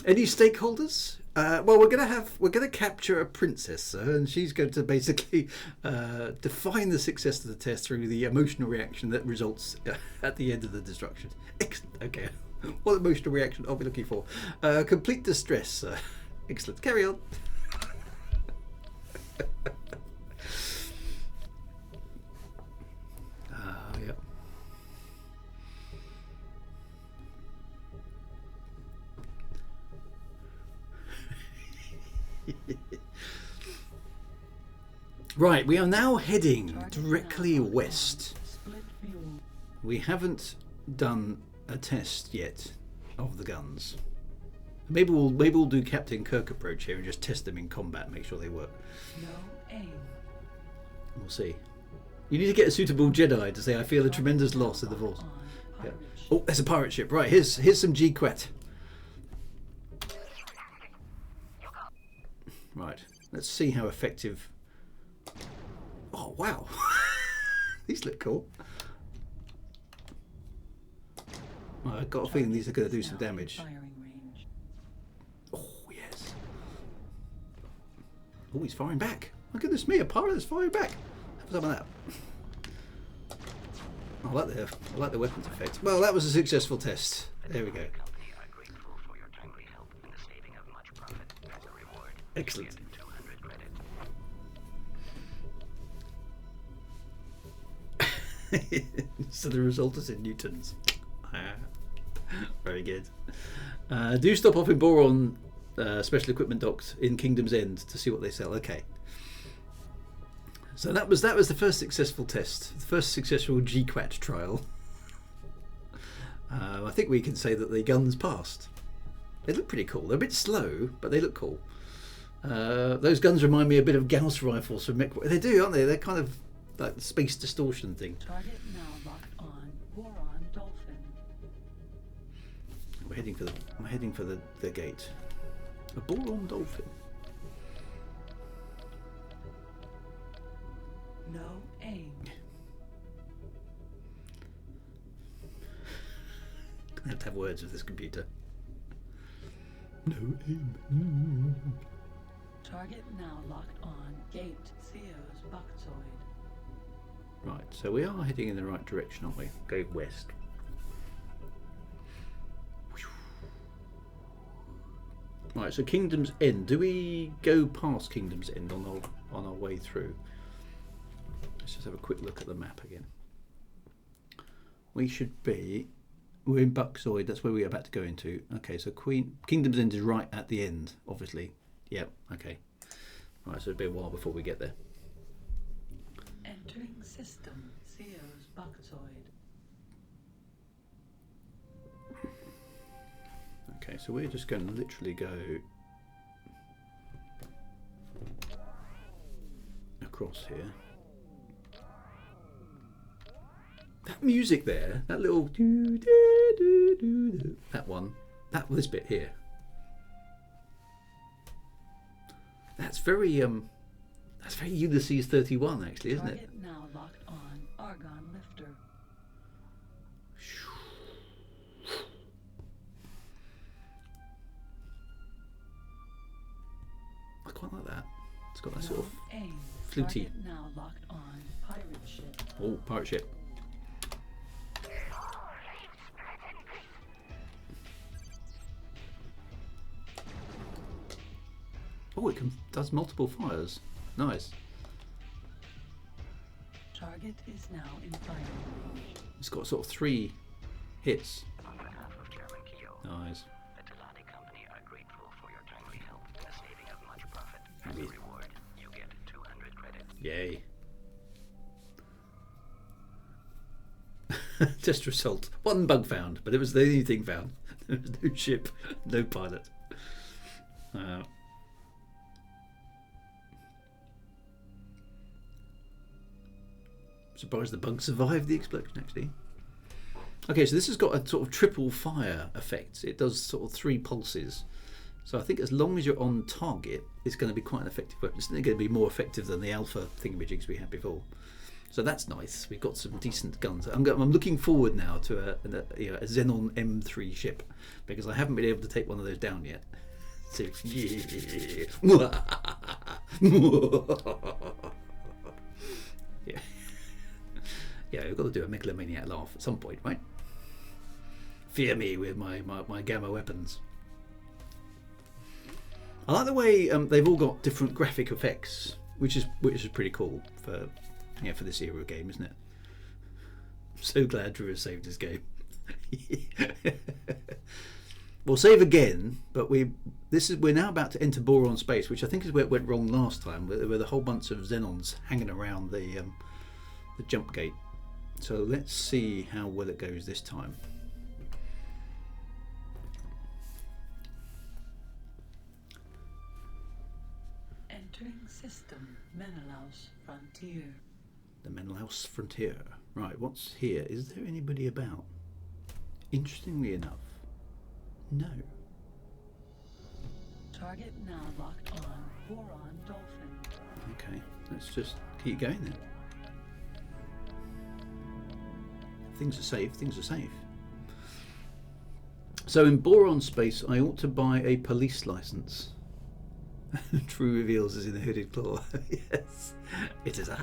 Speaker 1: Any stakeholders? Well, we're going to capture a princess, sir, and she's going to basically define the success of the test through the emotional reaction that results at the end of the destruction. Excellent. Okay, what emotional reaction are we looking for? Complete distress, sir. Excellent. Carry on. Yep. Right, we are now heading directly west. We haven't done a test yet of the guns. Maybe we'll do Captain Kirk approach here and just test them in combat, make sure they work.
Speaker 2: No aim.
Speaker 1: We'll see. You need to get a suitable Jedi to say, I feel a tremendous loss in the Force. Yeah. Oh, there's a pirate ship. Right, here's some GQAT. Right, let's see how effective. Oh wow, these look cool. Well, I've got a feeling these are going to do some damage. Oh yes. Oh, he's firing back. My goodness me, a pirate is firing back. Have some of that. I like the weapons effect. Well, that was a successful test. There we go. Excellent. So the result is in newtons. Very good. Do stop off in Boron special equipment docks in Kingdom's End to see what they sell. Okay. So that was the first successful test, the first successful GQAT trial. I think we can say that the guns passed. They look pretty cool. They're a bit slow, but they look cool. Those guns remind me a bit of Gauss rifles from Mech. They do, aren't they? They're kind of like the space distortion thing.
Speaker 2: Target now locked on. Boron Dolphin.
Speaker 1: I'm heading for the gate. A boron dolphin.
Speaker 2: No aim.
Speaker 1: I have to have words with this computer. No aim.
Speaker 2: Target now locked on. Gate Theo's Buctoid.
Speaker 1: Right, so we are heading in the right direction, aren't we? Go west. Right, so Kingdom's End. Do we go past Kingdom's End on our way through? Let's just have a quick look at the map again. We're in Buctoid. That's where we're about to go into. Okay, so Kingdom's End is right at the end, obviously. Yep. Okay. Right, so it'll be a while before we get there.
Speaker 2: Entering system. Theo's Buctoid.
Speaker 1: Okay, so we're just going to literally go across here. That music there, that little this bit here. That's very Ulysses 31 actually, isn't it?
Speaker 2: Target now locked on. Argon Lifter.
Speaker 1: I quite like that. It's got that
Speaker 2: No
Speaker 1: sort of
Speaker 2: aim.
Speaker 1: fluty.
Speaker 2: Target now locked on. Pirate ship.
Speaker 1: Oh, pirate ship. Oh, it does multiple fires. Nice.
Speaker 2: Target is now in firing range.
Speaker 1: It's got sort of 3 hits.
Speaker 3: On behalf of Chairman Keogh,
Speaker 1: Nice.
Speaker 3: the Telani Company are grateful for your timely help in the saving of much profit. As a
Speaker 1: Indeed.
Speaker 3: reward, you get 200 credits.
Speaker 1: Yay. Test result. 1 bug found, but it was the only thing found. There was no ship, no pilot. Surprised the bug survived the explosion actually. Okay, so this has got a sort of triple fire effect. It does sort of 3 pulses. So I think as long as you're on target, it's going to be quite an effective weapon. It's going to be more effective than the alpha thingamajigs we had before. So that's nice. We've got some decent guns. I'm looking forward now to a Xenon M3 ship because I haven't been able to take one of those down yet. So yeah. Yeah. Yeah, we've got to do a megalomaniac laugh at some point, right? Fear me with my gamma weapons. I like the way they've all got different graphic effects, which is pretty cool for this era of game, isn't it? I'm so glad Drew has saved his game. We'll save again, but we're now about to enter boron space, which I think is where it went wrong last time, where there were a whole bunch of Xenons hanging around the jump gate. So let's see how well it goes this time.
Speaker 2: Entering system. Menelaus Frontier.
Speaker 1: The Menelaus Frontier. Right, what's here? Is there anybody about? Interestingly enough, no.
Speaker 2: Target now locked on. Boron Dolphin.
Speaker 1: Okay, let's just keep going then. Things are safe, things are safe. So in boron space, I ought to buy a police license. True reveals is in a hooded claw. Yes, it is I.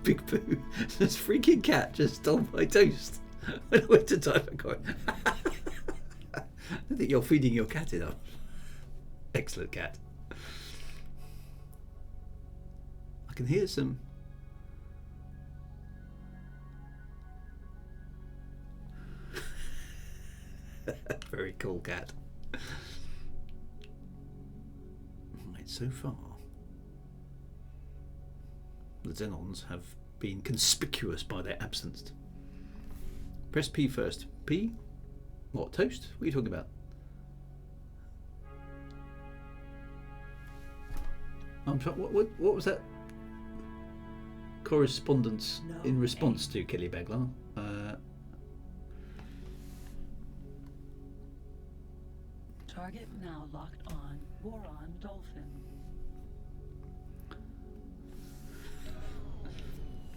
Speaker 1: Big Pooh. This freaking cat just stole my toast when I went to type a coin. I don't think you're feeding your cat enough. Excellent cat. I can hear some. Very cool cat. Right, so far the Xenons have been conspicuous by their absence. Press P first. P? What? Toast? What are you talking about? I'm sorry, what was that? Correspondence in response to Kelly Beglar.
Speaker 2: Target now locked on Boron Dolphin.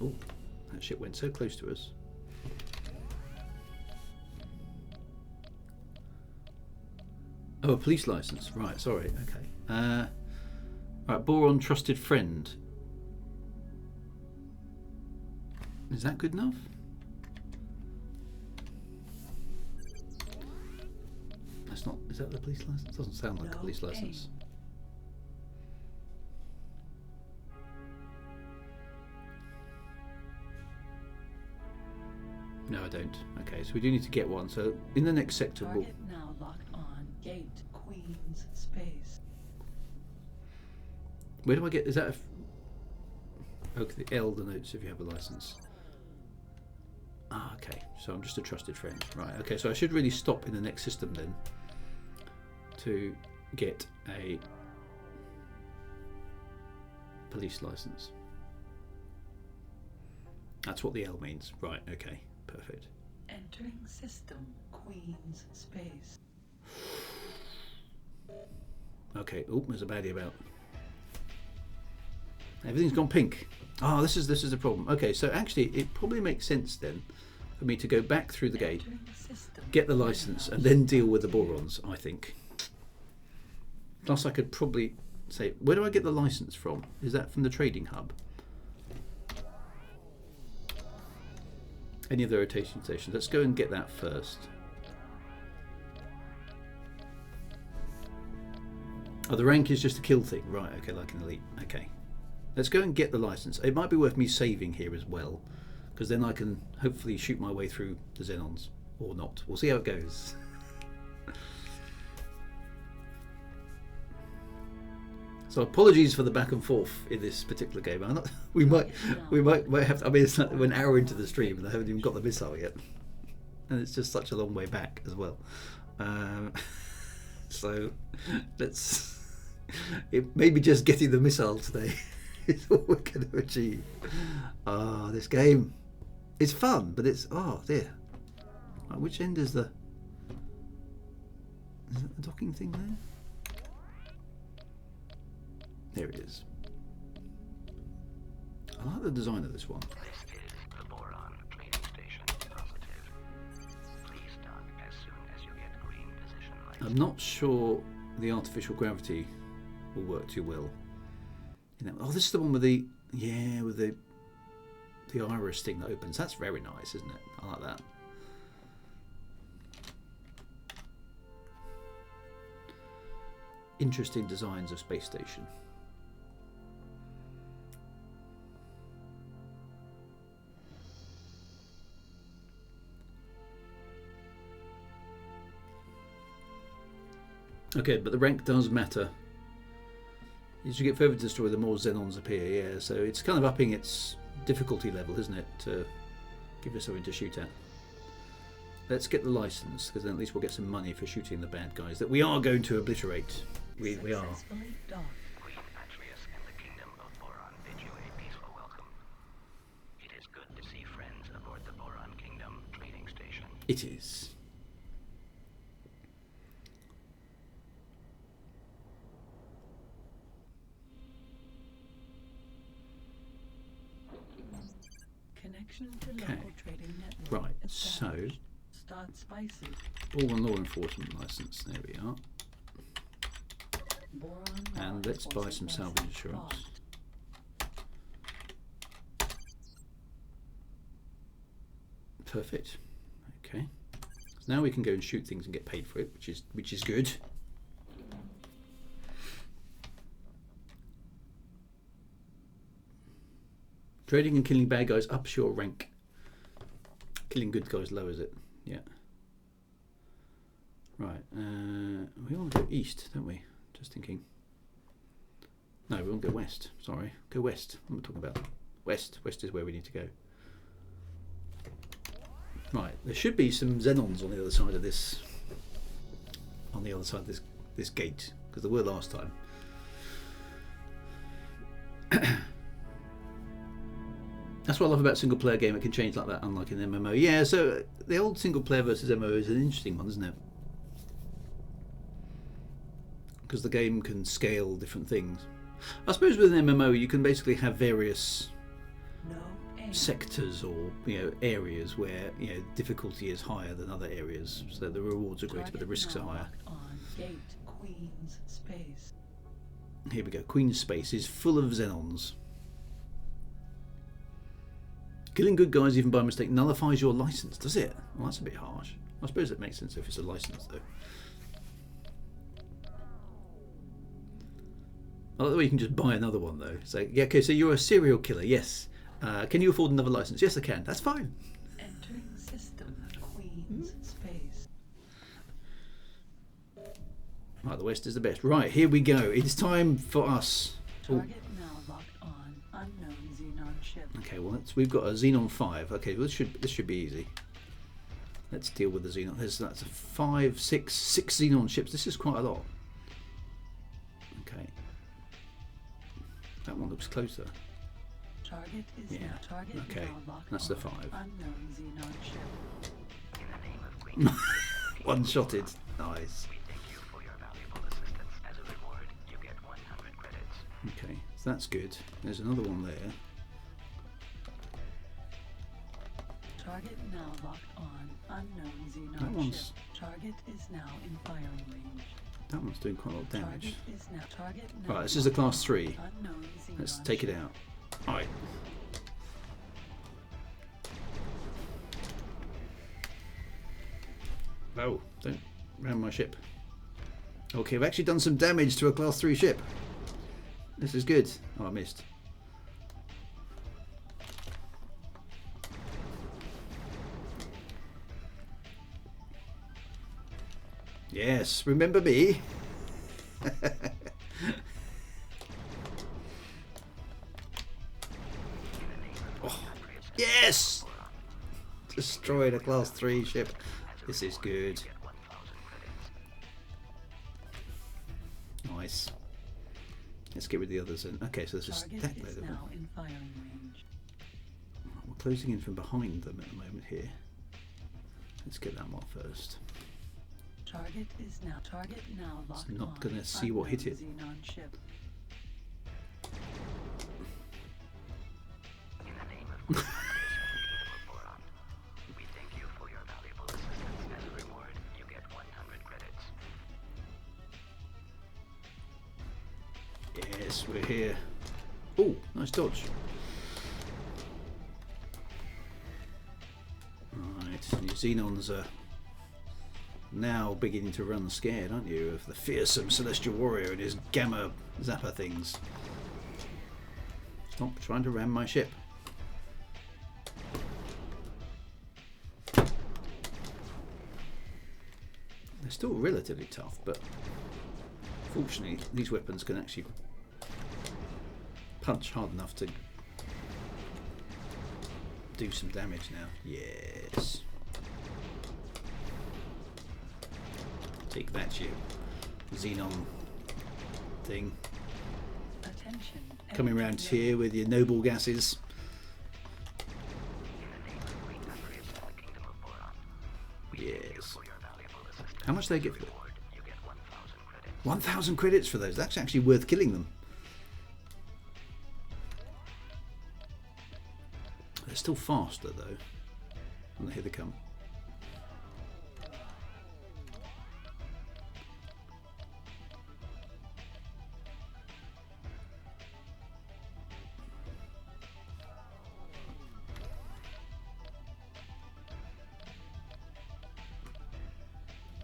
Speaker 1: Oh, that ship went so close to us. Oh, a police license. Right, sorry. Okay. Right, Boron trusted friend. Is that good enough? That's not. Is that the police license? Doesn't sound like a police license. No, I don't. Okay, so we do need to get one. So in the next sector, we'll.
Speaker 2: Target now locked on Gate Queen's Space.
Speaker 1: Where do I get? Is that? Okay, the L denotes if you have a license. Ah, okay. So I'm just a trusted friend, right? Okay, so I should really stop in the next system then to get a police license. That's what the L means, right? Okay, perfect.
Speaker 2: Entering system Queen's Space.
Speaker 1: Okay. Oh, there's a baddie about. Everything's gone pink. Oh, this is the problem. Okay, so actually, it probably makes sense then for me to go back through the gate, get the license, and then deal with the borons. I think. Plus, I could probably say, where do I get the license from? Is that from the trading hub? Any of the rotation stations? Let's go and get that first. Oh, the rank is just a kill thing, right? Okay, like an elite. Okay. Let's go and get the license. It might be worth me saving here as well, because then I can hopefully shoot my way through the Xenons, or not. We'll see how it goes. So apologies for the back and forth in this particular game. I'm not, we might have to, I mean, it's not, we're an hour into the stream and I haven't even got the missile yet, and it's just such a long way back as well. So let's. It maybe just getting the missile today. Is all we're going to achieve. Ah, this game. It's fun, but it's... Oh, dear. Right, which end is the... Is that the docking thing there? There it is. I like the design of this one.
Speaker 3: This is the Boron trading station. Positive. Please dock as soon as you get green position lights.
Speaker 1: I'm not sure the artificial gravity will work too well. Oh, this is the one with the with the iris thing that opens. That's very nice, isn't it? I like that. Interesting designs of space station. Okay, but the rank does matter. As you get further to the story, the more Xenons appear, yeah, so it's kind of upping its difficulty level, isn't it, to give us something to shoot at. Let's get the license, because then at least we'll get some money for shooting the bad guys that we are going to obliterate. We are.
Speaker 3: Queen Atreus and the Kingdom of Boron bid you a peaceful welcome. It is good to see friends aboard the Boron Kingdom trading station.
Speaker 1: It is.
Speaker 2: Connection to local trading network.
Speaker 1: Right, so
Speaker 2: Start spicy.
Speaker 1: Boron law enforcement license. There we are.
Speaker 2: Boron
Speaker 1: And let's buy some salvage insurance. Perfect. Okay. So now we can go and shoot things and get paid for it, which is good. Trading and killing bad guys ups your rank. Killing good guys lowers it. Yeah. Right. We want to go east, don't we? Just thinking. No, we want to go west. Sorry. Go west. What am I talking about? West. West is where we need to go. Right, there should be some Xenons on the other side of this. On the other side of this gate, because there were last time. That's what I love about single player game. It can change like that, unlike in MMO. Yeah, so the old single player versus MMO is an interesting one, isn't it? Because the game can scale different things. I suppose with an MMO you can basically have various sectors or areas where difficulty is higher than other areas, so the rewards are greater but the risks are higher.
Speaker 2: On gate Queen's Space.
Speaker 1: Here we go. Queen's Space is full of Xenons. Killing good guys even by mistake nullifies your license, does it? Well, that's a bit harsh. I suppose it makes sense if it's a license though. I like the way you can just buy another one though. So yeah, okay, so you're a serial killer, yes. Can you afford another license? Yes, I can. That's fine.
Speaker 2: Entering system Queen's Space.
Speaker 1: Right, the West is the best. Right, here we go. It's time for us.
Speaker 2: Target now locked on unknown Xenon ship.
Speaker 1: Okay, well we've got a Xenon 5. Okay, well, this should be easy. Let's deal with the Xenon. That's a six Xenon ships. This is quite a lot. Okay. That one looks closer.
Speaker 2: Target is
Speaker 1: Yeah.
Speaker 2: now target
Speaker 1: Okay.
Speaker 2: now locked
Speaker 1: That's the
Speaker 2: on
Speaker 1: 5.
Speaker 2: unknown Xenon ship.
Speaker 3: In the name of Queen,
Speaker 1: One-shotted. Nice.
Speaker 3: we thank you for your valuable assistance. As a reward, you get 100 credits.
Speaker 1: Okay, so that's good. There's another one there.
Speaker 2: Target now locked on unknown Xenon
Speaker 1: That one's-
Speaker 2: ship. Target is now in firing range.
Speaker 1: That one's doing quite a lot of damage.
Speaker 2: Target now
Speaker 1: Right, this is a class 3.
Speaker 2: unknown Xenon
Speaker 1: Let's take it
Speaker 2: ship.
Speaker 1: out. Alright. Oh, don't ram my ship. Okay, we've actually done some damage to a class 3 ship. This is good. Oh, I missed. Yes, remember me? Oh, yes! Destroyed a class 3 ship. This is good. Nice. Let's get rid of the others then. Okay, so there's a
Speaker 2: Target
Speaker 1: stack
Speaker 2: is
Speaker 1: there.
Speaker 2: now in firing range.
Speaker 1: We're closing in from behind them at the moment here. Let's get that one first.
Speaker 2: Target now locked
Speaker 1: not
Speaker 2: on
Speaker 1: gonna see what hit it.
Speaker 2: Xenon ship.
Speaker 3: In the name of Queen of Boron, we thank you for your valuable assistance. As a reward, you get 100 credits.
Speaker 1: Yes, we're here. Oh, nice dodge. Right, your Xenons are now beginning to run scared, aren't you, of the fearsome Celestial Warrior and his gamma zapper things. Stop trying to ram my ship. They're still relatively tough, but fortunately these weapons can actually punch hard enough to do some damage now. Yes. Take that, you Xenon thing.
Speaker 2: Attention.
Speaker 1: Coming around here with your noble gases.
Speaker 3: In the name of Queen Empress and the Kingdom of Boron, we thank you
Speaker 1: Yes.
Speaker 3: for your valuable assistance.
Speaker 1: How much do they
Speaker 3: As a
Speaker 1: get for it?
Speaker 3: reward, you get 1,000 credits.
Speaker 1: 1,000 credits for those. That's actually worth killing them. They're still faster though. And here they come.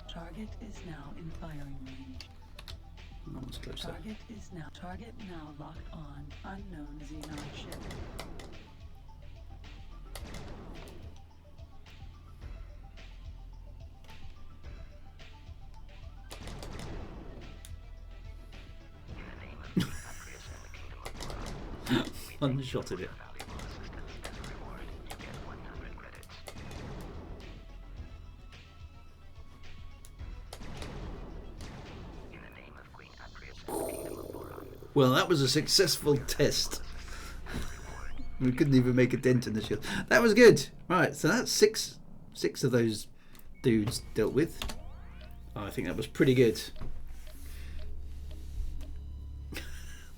Speaker 2: Target is now in firing range.
Speaker 1: That one's closer.
Speaker 2: Target now locked on unknown Xenon ship.
Speaker 3: In the name of Queen Empress and the Kingdom of Boron, we thank you
Speaker 1: One-shotted
Speaker 3: for
Speaker 1: it.
Speaker 3: your valuable assistance. As a reward, you get 100 credits.
Speaker 1: Well, that was a successful test. We couldn't even make a dent in the shield. That was good. Right, so that's six of those dudes dealt with. Oh, I think that was pretty good.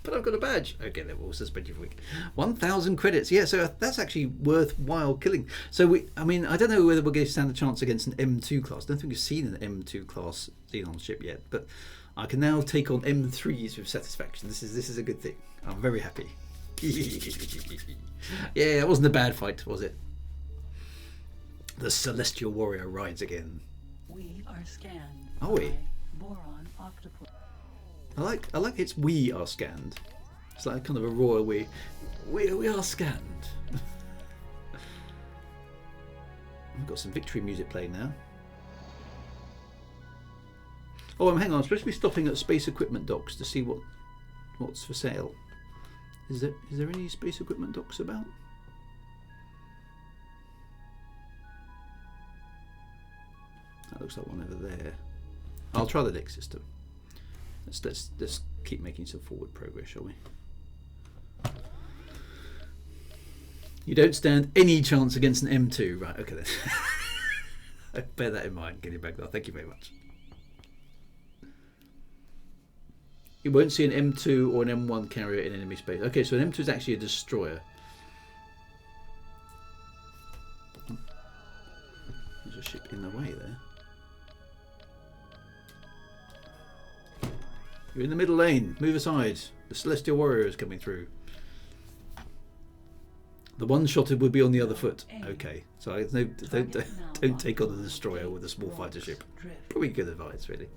Speaker 1: But I've got a badge. Okay, then we'll suspend you for a week. 1,000 credits. Yeah, so that's actually worthwhile killing. So I don't know whether we're going to stand a chance against an M2 class. I don't think we've seen an M2 class Xenon ship yet, but I can now take on M3s with satisfaction. This is a good thing. I'm very happy. Yeah, it wasn't a bad fight, was it? The Celestial Warrior rides again.
Speaker 2: We are scanned.
Speaker 1: Are we?
Speaker 2: by Boron octopus.
Speaker 1: I like it's we are scanned. It's like kind of a royal we are scanned. We've got some victory music playing now. Oh, hang on, I'm supposed to be stopping at space equipment docks to see what's for sale. Is there any space equipment docks about? That looks like one over there. I'll try the next system. Let's keep making some forward progress, shall we? You don't stand any chance against an M2, right? Okay then. I bear that in mind. Getting back there. Thank you very much. You won't see an M2 or an M1 carrier in enemy space. Okay, so an M2 is actually a destroyer. There's a ship in the way there. You're in the middle lane. Move aside. The Celestial Warrior is coming through. The one-shotted would be on the other foot. Okay, so don't take on the destroyer with a small fighter ship. Probably good advice, really.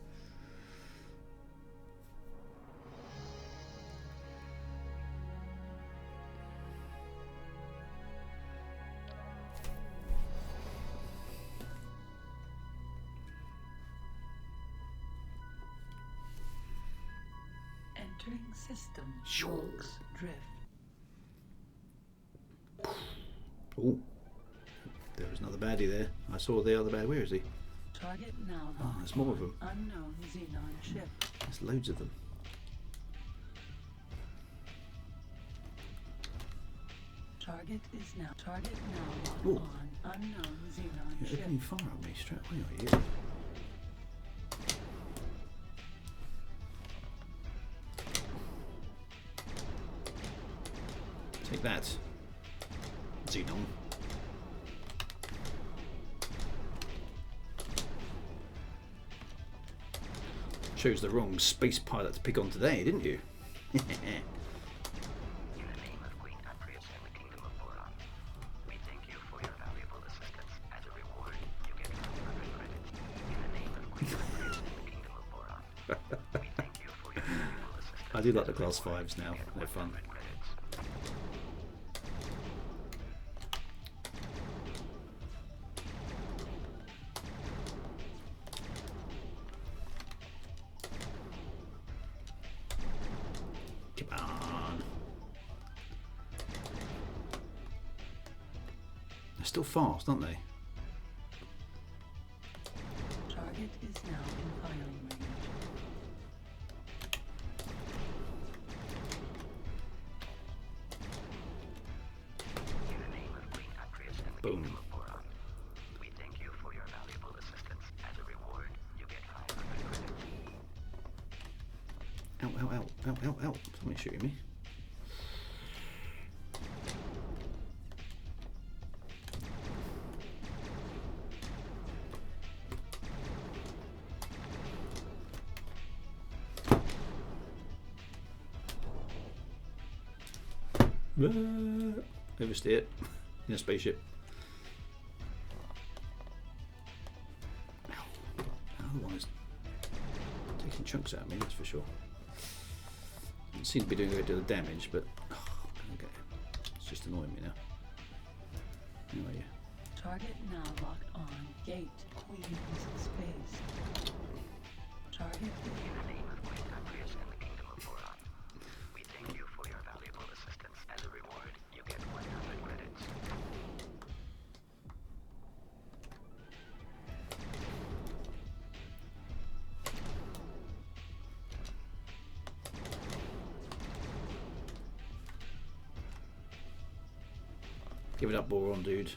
Speaker 2: Entering system.
Speaker 1: Sure.
Speaker 2: Rocks drift.
Speaker 1: Oh, there was another baddie there. I saw the other baddie. Where is he?
Speaker 2: Target now.
Speaker 1: Oh, there's more of them.
Speaker 2: Unknown Xenon ship.
Speaker 1: There's loads of them.
Speaker 2: Target now locked
Speaker 1: Ooh.
Speaker 2: on. Unknown Xenon
Speaker 1: You're
Speaker 2: ship.
Speaker 1: opening fire on me straight away, are you? Take that, Xenon. Chose the wrong space pilot to pick on today, didn't you?
Speaker 3: In the name of Queen Aprius and the Kingdom of Boron, we thank you for your valuable assistance. As a reward, you get 500 credits. In the name of Queen Aprius and the Kingdom of Boron, we thank you for your valuable assistance.
Speaker 1: I do like the class 5s now, they're fun. Come on. They're still fast, aren't they?
Speaker 2: Target is now in firing range.
Speaker 3: In the name of Queen Aprius and the
Speaker 1: Boom.
Speaker 3: Kingdom of Boron, we thank you for your valuable assistance. As a reward, you get 500 credits.
Speaker 1: Ow, ow, ow, ow, ow, ow. Somebody's shooting me. Oversteer it in a spaceship. Ow. Another one is taking chunks out of me, that's for sure. Doesn't seem to be doing a great deal of damage, but okay. It's just annoying me now. Where are you?
Speaker 2: Target now locked on. Gate leaves space. Target
Speaker 3: In the name of Queen Aprius and the Kingdom of Boron, we thank you for your valuable assistance. As a reward, you get 100 credits.
Speaker 1: Give it up, boron, dude.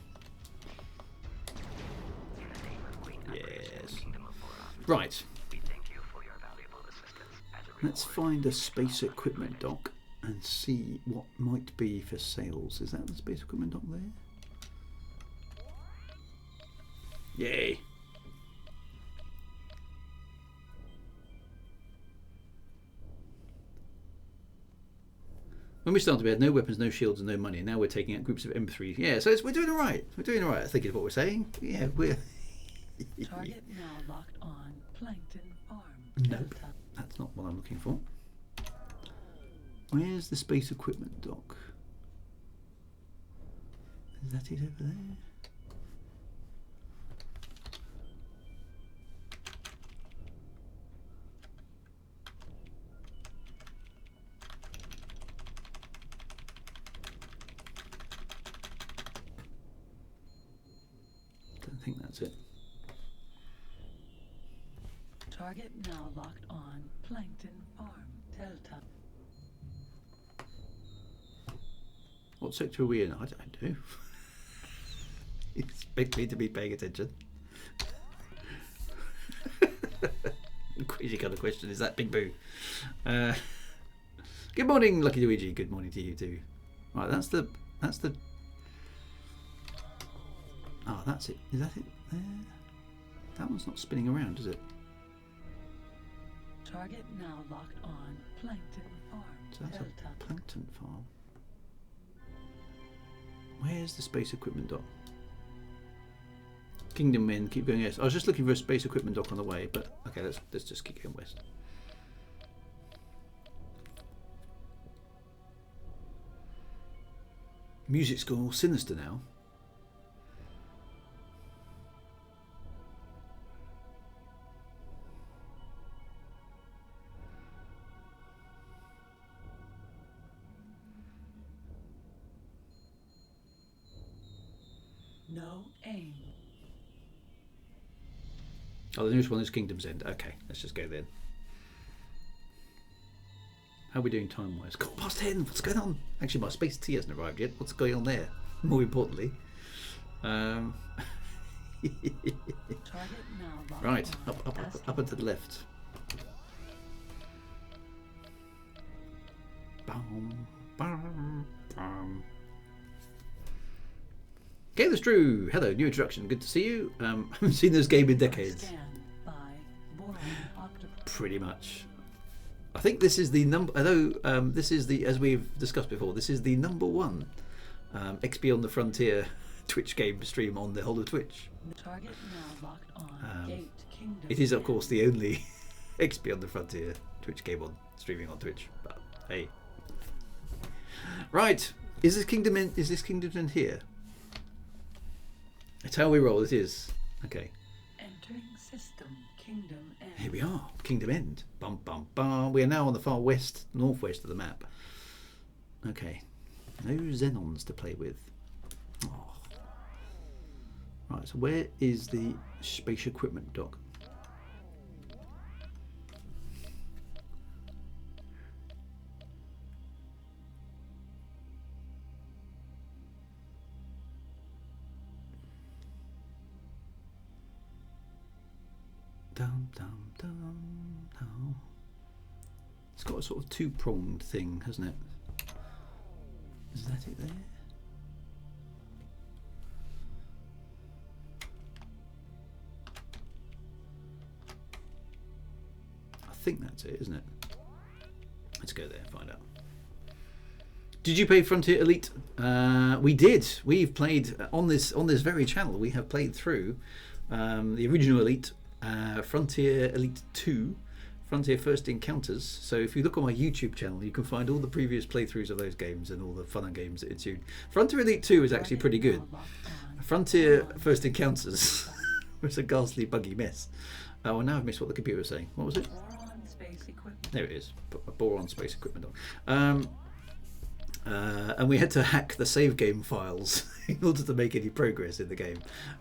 Speaker 3: In the name of Queen Apries and
Speaker 1: Yes.
Speaker 3: the Kingdom of Boron,
Speaker 1: Right.
Speaker 3: we thank you for your valuable assistance. As a
Speaker 1: Let's
Speaker 3: reward,
Speaker 1: find
Speaker 3: you
Speaker 1: a
Speaker 3: get
Speaker 1: space
Speaker 3: an offer
Speaker 1: equipment
Speaker 3: credit.
Speaker 1: dock and see what might be for sales. Is that the space equipment dock there? Yay! When we started, we had no weapons, no shields, and no money. Now we're taking out groups of M3. Yeah, so we're doing all right. We're doing all right, I think is what we're saying. Yeah, we're...
Speaker 2: Target now locked on Plankton Farm.
Speaker 1: Nope, that's not what I'm looking for. Where's the space equipment dock? Is that it over there? Don't think that's it.
Speaker 2: Target now locked on Plankton Farm. Delta.
Speaker 1: What sector are we in? I don't know. Expect me to be paying attention. Crazy kind of question is that, Big Boo? Good morning, Lucky Luigi. Good morning to you too. Right, that's the. Oh, that's it. Is that it there? That one's not spinning around, is it?
Speaker 2: Target now locked on Plankton Farm.
Speaker 1: So that's
Speaker 2: Delta.
Speaker 1: a plankton farm. Where's the space equipment dock? Kingdom Men, keep going east. I was just looking for a space equipment dock on the way, but okay, let's just keep going west. Music school, sinister now.
Speaker 2: No aim.
Speaker 1: Oh, the newest one is Kingdom's End. Okay, let's just go then. How are we doing time-wise? God, past 10. What's going on? Actually, my space tea hasn't arrived yet. What's going on there? More importantly.
Speaker 2: Target now locked
Speaker 1: Right,
Speaker 2: on
Speaker 1: up and to the left. Bum, bum, bum. Okay, that's true. Hello, new introduction. Good to see you. I haven't seen this game in decades.
Speaker 2: Scanned by boron octopus.
Speaker 1: Pretty much. I think this is the number. Although this is the, as we've discussed before, this is the #1 XP on the Frontier Twitch game stream on the whole of Twitch.
Speaker 2: Target now locked on Gate Kingdom.
Speaker 1: It is, of course, the only XP on the Frontier Twitch game on streaming on Twitch. But hey, right. Is this Kingdom in? Is this Kingdom in here? It's how we roll. It is. Okay.
Speaker 2: Entering system Kingdom End.
Speaker 1: Here we are, Kingdom End. Bum bum bum. We are now on the far west, northwest of the map. Okay, no Xenons to play with. Oh. Right, so where is the space equipment dock? Dum dum dum dum. It's got a sort of two-pronged thing, hasn't it? Is that it there? I think that's it, isn't it? Let's go there and find out. Did you play Frontier Elite? We did. We've played on this very channel. We have played through the original Elite, Frontier Elite 2, Frontier First Encounters. So if you look on my YouTube channel, you can find all the previous playthroughs of those games and all the fun and games that ensued. Frontier Elite 2 is actually pretty good. Frontier First Encounters was a ghastly, buggy mess. Oh, now I've missed what the computer was saying. What was it?
Speaker 2: Boron space equipment.
Speaker 1: There it is. Boron space equipment. And we had to hack the save game files in order to make any progress in the game.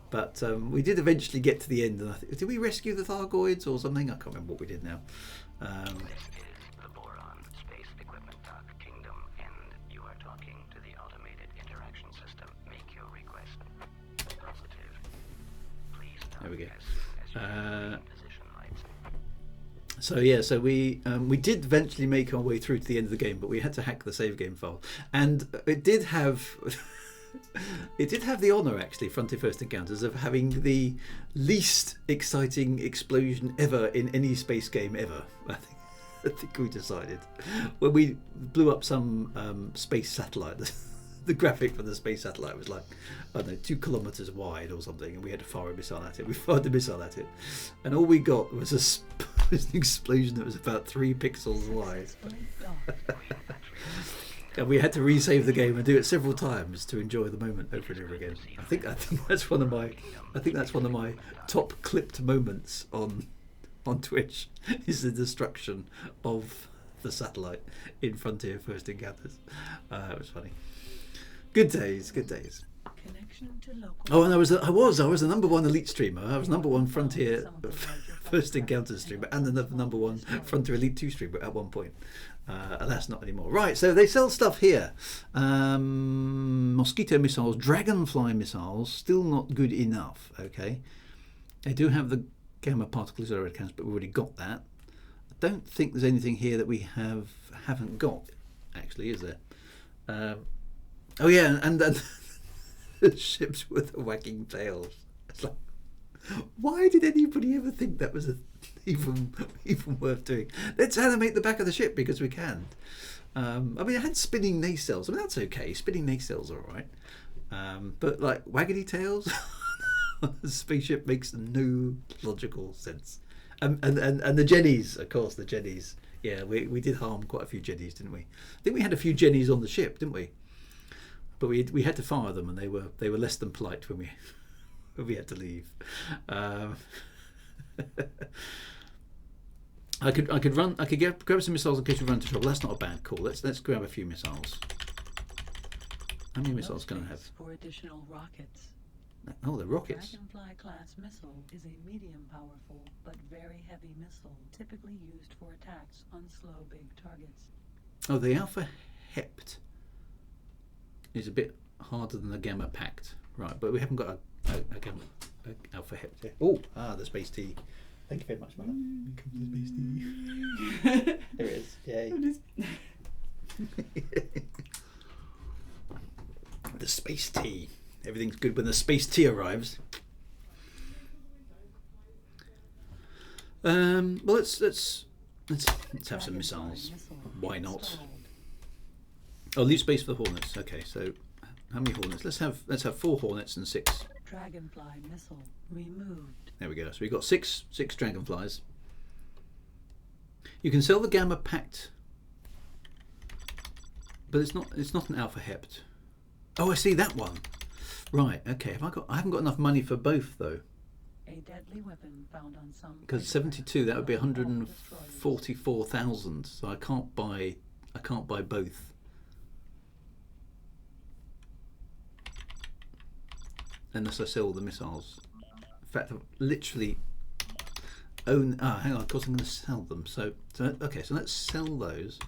Speaker 1: But we did eventually get to the end. And did we rescue the Thargoids or something? I can't remember what we did now.
Speaker 3: This is the Boron Space Equipment Dock Kingdom End. You are talking to the automated interaction system. Make your
Speaker 1: There we go.
Speaker 3: Position lights.
Speaker 1: So yeah, so we did eventually make our way through to the end of the game, but we had to hack the save game file, and it did have it did have the honour actually, Frontier First Encounters, of having the least exciting explosion ever in any space game ever. I think we decided when we blew up some space satellite. The graphic for the space satellite was like, I don't know, 2 kilometres wide or something, and we had to fire a missile at it. We fired the missile at it, and all we got was was an explosion that was about 3 pixels wide. And we had to resave the game and do it several times to enjoy the moment over and over again. I think that's one of my top clipped moments on Twitch is the destruction of the satellite in Frontier First Encounters. It was funny. Good days.
Speaker 2: Connection to local.
Speaker 1: Oh, and I was the number 1 elite streamer. I was number 1 Frontier First Encounters streamer and the number 1 Frontier Elite 2 streamer at one point. And that's not anymore. Right, so they sell stuff here. Mosquito missiles, dragonfly missiles, still not good enough. Okay, they do have the gamma particle accelerator cannons, but we've already got that. I don't think there's anything here that we haven't got. Actually, is there? Oh yeah, and the ships with the wagging tails. It's like, why did anybody ever think that was even worth doing? Let's animate the back of the ship because we can. I mean, I had spinning nacelles. I mean, that's okay. Spinning nacelles are all right. But like waggedy tails, the spaceship makes no logical sense. And the jennies, of course, the jennies. Yeah, we did harm quite a few jennies, didn't we? I think we had a few jennies on the ship, didn't we? But we had to fire them, and they were less than polite when we had to leave. I could grab some missiles in case we run into trouble. That's not a bad call. Let's grab a few missiles. How many missiles can I have?
Speaker 2: For additional rockets.
Speaker 1: Oh, the rockets.
Speaker 2: Dragonfly class missile is a medium powerful but very heavy missile, typically used for attacks on slow big targets.
Speaker 1: Oh, the Alpha Hept is a bit harder than the Gamma Pact, right? But we haven't got a Gamma Alpha Hept yet. Oh, the Space T. Thank you very much, Mother. Here the Space T. There it is. Yay. The Space T. Everything's good when the Space T arrives. Well, let's have some missiles. Why not? Oh, leave space for the Hornets. Okay, so how many Hornets? Let's have 4 Hornets and 6.
Speaker 2: Dragonfly missile removed.
Speaker 1: There we go. So we've got six Dragonflies. You can sell the Gamma Pact, but it's not an Alpha Hept. Oh, I see that one. Right. Okay. I haven't got enough money for both though.
Speaker 2: A deadly weapon found on some.
Speaker 1: Because 72, that would be 144,000. So I can't buy both. Unless I sell the missiles. In fact, I've literally hang on, of course I'm going to sell them. So okay, so let's sell those.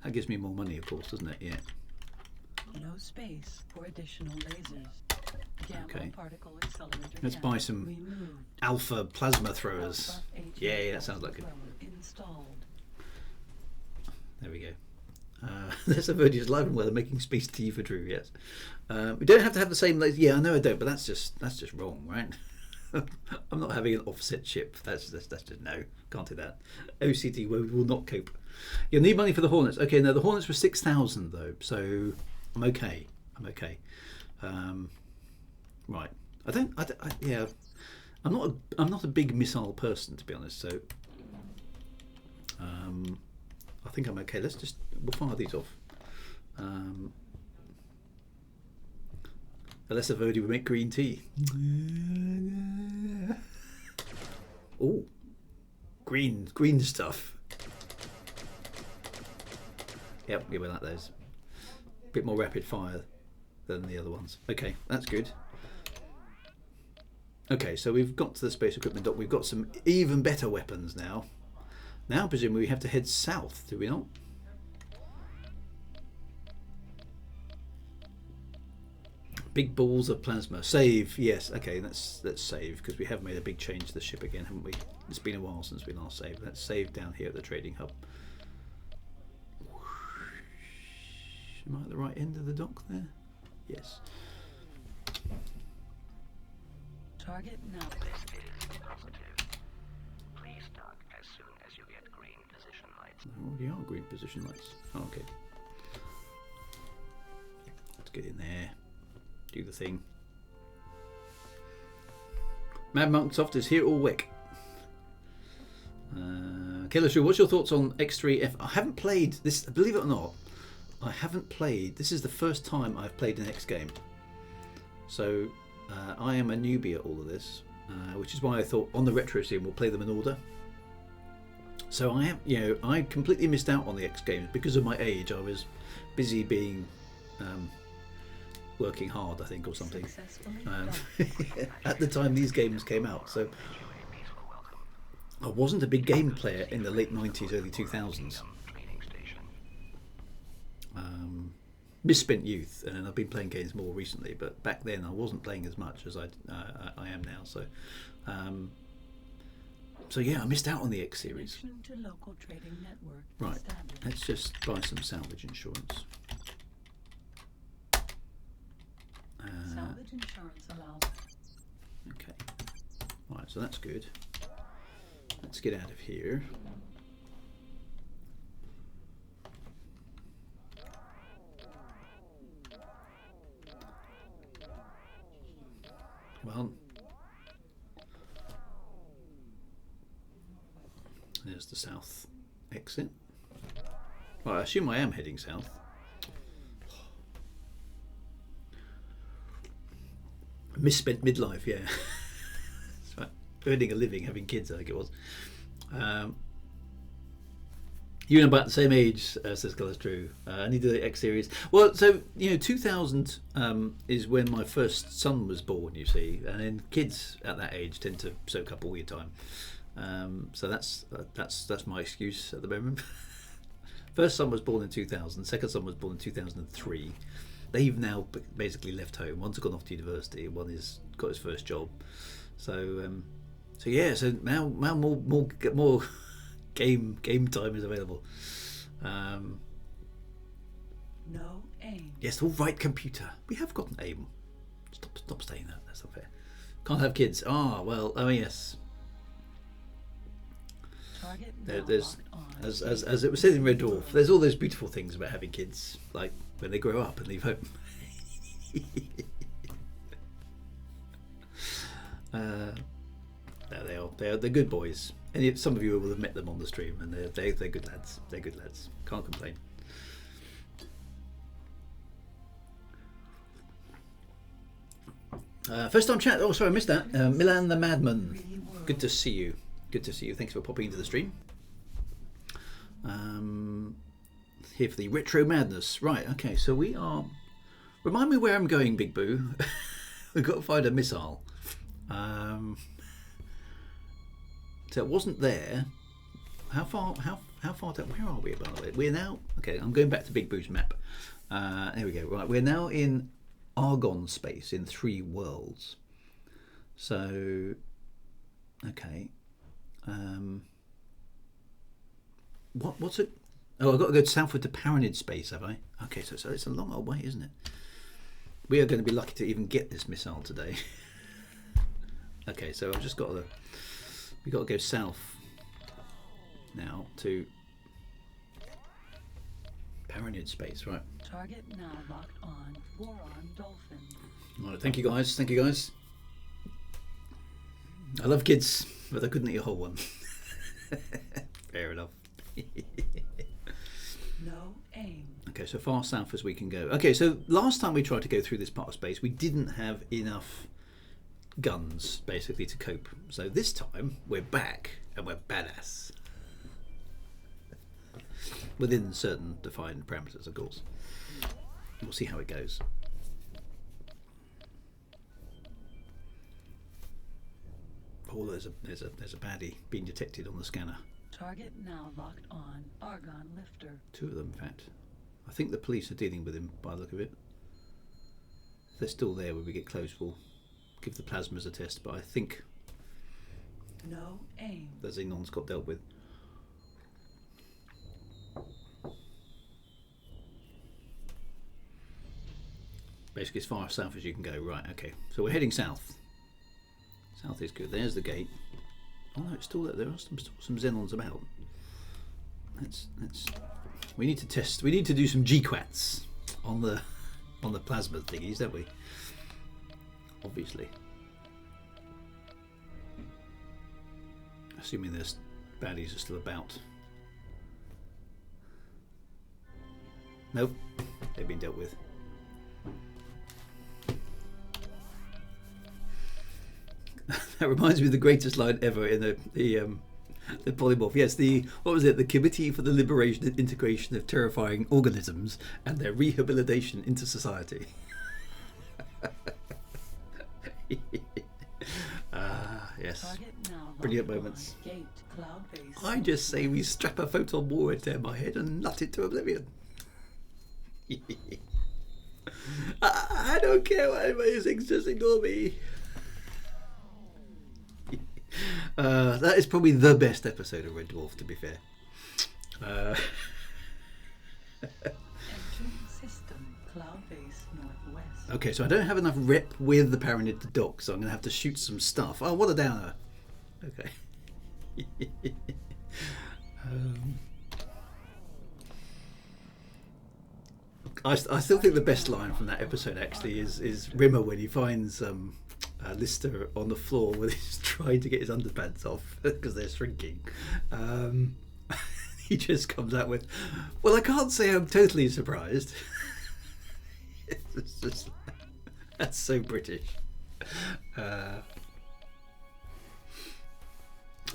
Speaker 1: That gives me more money, of course, doesn't it? Yeah.
Speaker 2: No space for additional lasers. Gamma
Speaker 1: Okay.
Speaker 2: particle accelerator
Speaker 1: Let's buy some
Speaker 2: removed.
Speaker 1: alpha plasma throwers.
Speaker 2: Alpha HE
Speaker 1: Yay, that sounds like it.
Speaker 2: installed.
Speaker 1: There we go. There's a Virgis live and weather making space tea for Drew. Yes, we don't have to have the same laser. Yeah, I know I don't, but that's just wrong, right? I'm not having an offset ship. That's just no, can't do that. OCD will not cope. You'll need money for the Hornets. Okay, now the Hornets were 6,000 though, so I'm okay. Right. I'm not a big missile person, to be honest. So I think I'm okay. We'll fire these off. Unless a Verdi would make green tea. Oh, green stuff. Yep, we like those. Bit more rapid fire than the other ones. Okay, that's good. Okay, so we've got to the space equipment dock. We've got some even better weapons now. Now, presumably, we have to head south, do we not? Big balls of plasma. Save. Yes. Okay. Let's save because we have made a big change to the ship again, haven't we? It's been a while since we last saved. Let's save down here at the trading hub. Am I at the right end of the dock there? Yes.
Speaker 2: Target now.
Speaker 3: This is positive. Please dock as soon as you get green position lights.
Speaker 1: There already are green position lights. Oh, okay. Let's get in there. Do the thing. Mad Monk Soft is here all wick. Killer Shrew, what's your thoughts on X3F? I haven't played this, believe it or not. I haven't played. This is the first time I've played an X game. So I am a newbie at all of this, which is why I thought on the retro scene we'll play them in order. So I have, I completely missed out on the X games because of my age. I was busy being working hard, I think, or something. At the time these games came out, so I wasn't a big game player in the late 90s, early 2000s. Misspent youth, and I've been playing games more recently, but back then I wasn't playing as much as I am now. So yeah, I missed out on the X series.
Speaker 2: To local trading network.
Speaker 1: Right, let's just buy some salvage insurance.
Speaker 2: Salvage insurance allowed.
Speaker 1: Okay, right, so that's good. Let's get out of here. Well, there's the south exit. Well, I assume I am heading south. Misspent midlife, yeah. That's right. Earning a living, having kids, I think it was. You and about the same age, says Calistru. I need the X series. Well, so 2000 is when my first son was born. You see, and then kids at that age tend to soak up all your time. So that's my excuse at the moment. First son was born in 2000. Second son was born in 2003. They've now basically left home. One's gone off to university. One has got his first job. So yeah. So now more game time is available.
Speaker 2: No aim.
Speaker 1: Yes, all right, computer. We have got an aim. Stop saying that. That's not fair. Can't have kids. Well. Oh yes.
Speaker 2: Target
Speaker 1: There's as it was said in Red Dwarf. There's all those beautiful things about having kids, like when they grow up and leave home. No, they're good boys. And some of you will have met them on the stream, and they're good lads. They're good lads. Can't complain. First time chat. Oh, sorry, I missed that. Milan the Madman. Good to see you. Good to see you. Thanks for popping into the stream. Here for the retro madness. Right. Okay. So we are. Remind me where I'm going, Big Boo. We've got to find a missile. So it wasn't there. How far down? Where are we, by the way? We're now. Okay, I'm going back to Big Boo's map. There we go. Right, we're now in Argon space in 3 worlds. So, okay. What's it? Oh, I've got to go southward to Paranid space, have I? Okay, so it's a long old way, isn't it? We are going to be lucky to even get this missile today. Okay, so I've just got to. We've got to go south now to Paranid space, right?
Speaker 2: Target now locked on. Boron Dolphin.
Speaker 1: All right, thank you guys. Thank you guys. I love kids, but I couldn't eat a whole one. Fair enough.
Speaker 2: No aim.
Speaker 1: Okay, so far south as we can go. Okay, so last time we tried to go through this part of space, we didn't have enough guns basically to cope. So this time we're back and we're badass. Within certain defined parameters, of course. We'll see how it goes. Oh, there's a baddie being detected on the scanner.
Speaker 2: Target now locked on. Argon Lifter.
Speaker 1: 2 of them, in fact. I think the police are dealing with him by the look of it. they're still there when we get close, we'll give the plasmas a test. But I think
Speaker 2: No aim.
Speaker 1: the xenons got dealt with. Basically as far south as you can go. Right, okay. So we're heading south. South is good. There's the gate. Oh no, it's still there. There are still some xenons about. Let's we need to test. We need to do some GQuats on the plasma thingies, don't we? Obviously. Assuming there's baddies are still about. Nope. They've been dealt with. That reminds me of the greatest line ever in the polymorph. Yes, what was it? The Committee for the Liberation and Integration of Terrifying Organisms and Their Rehabilitation into Society. Yes.
Speaker 2: Target now
Speaker 1: Brilliant
Speaker 2: locked on.
Speaker 1: moments.
Speaker 2: Gate cloud base.
Speaker 1: I just say we strap a photon war into my head and nut it to oblivion. I don't care what anybody thinks, just ignore me. That is probably the best episode of Red Dwarf, to be fair.
Speaker 2: Entering system cloud base northwest.
Speaker 1: Okay, so I don't have enough rep with the Paranid to dock, so I'm going to have to shoot some stuff. Oh, what a downer. Okay. I still think the best line from that episode actually is Rimmer when he finds Lister on the floor when he's trying to get his underpants off because they're shrinking. He just comes out with, well, I can't say I'm totally surprised. It's just, that's so British. I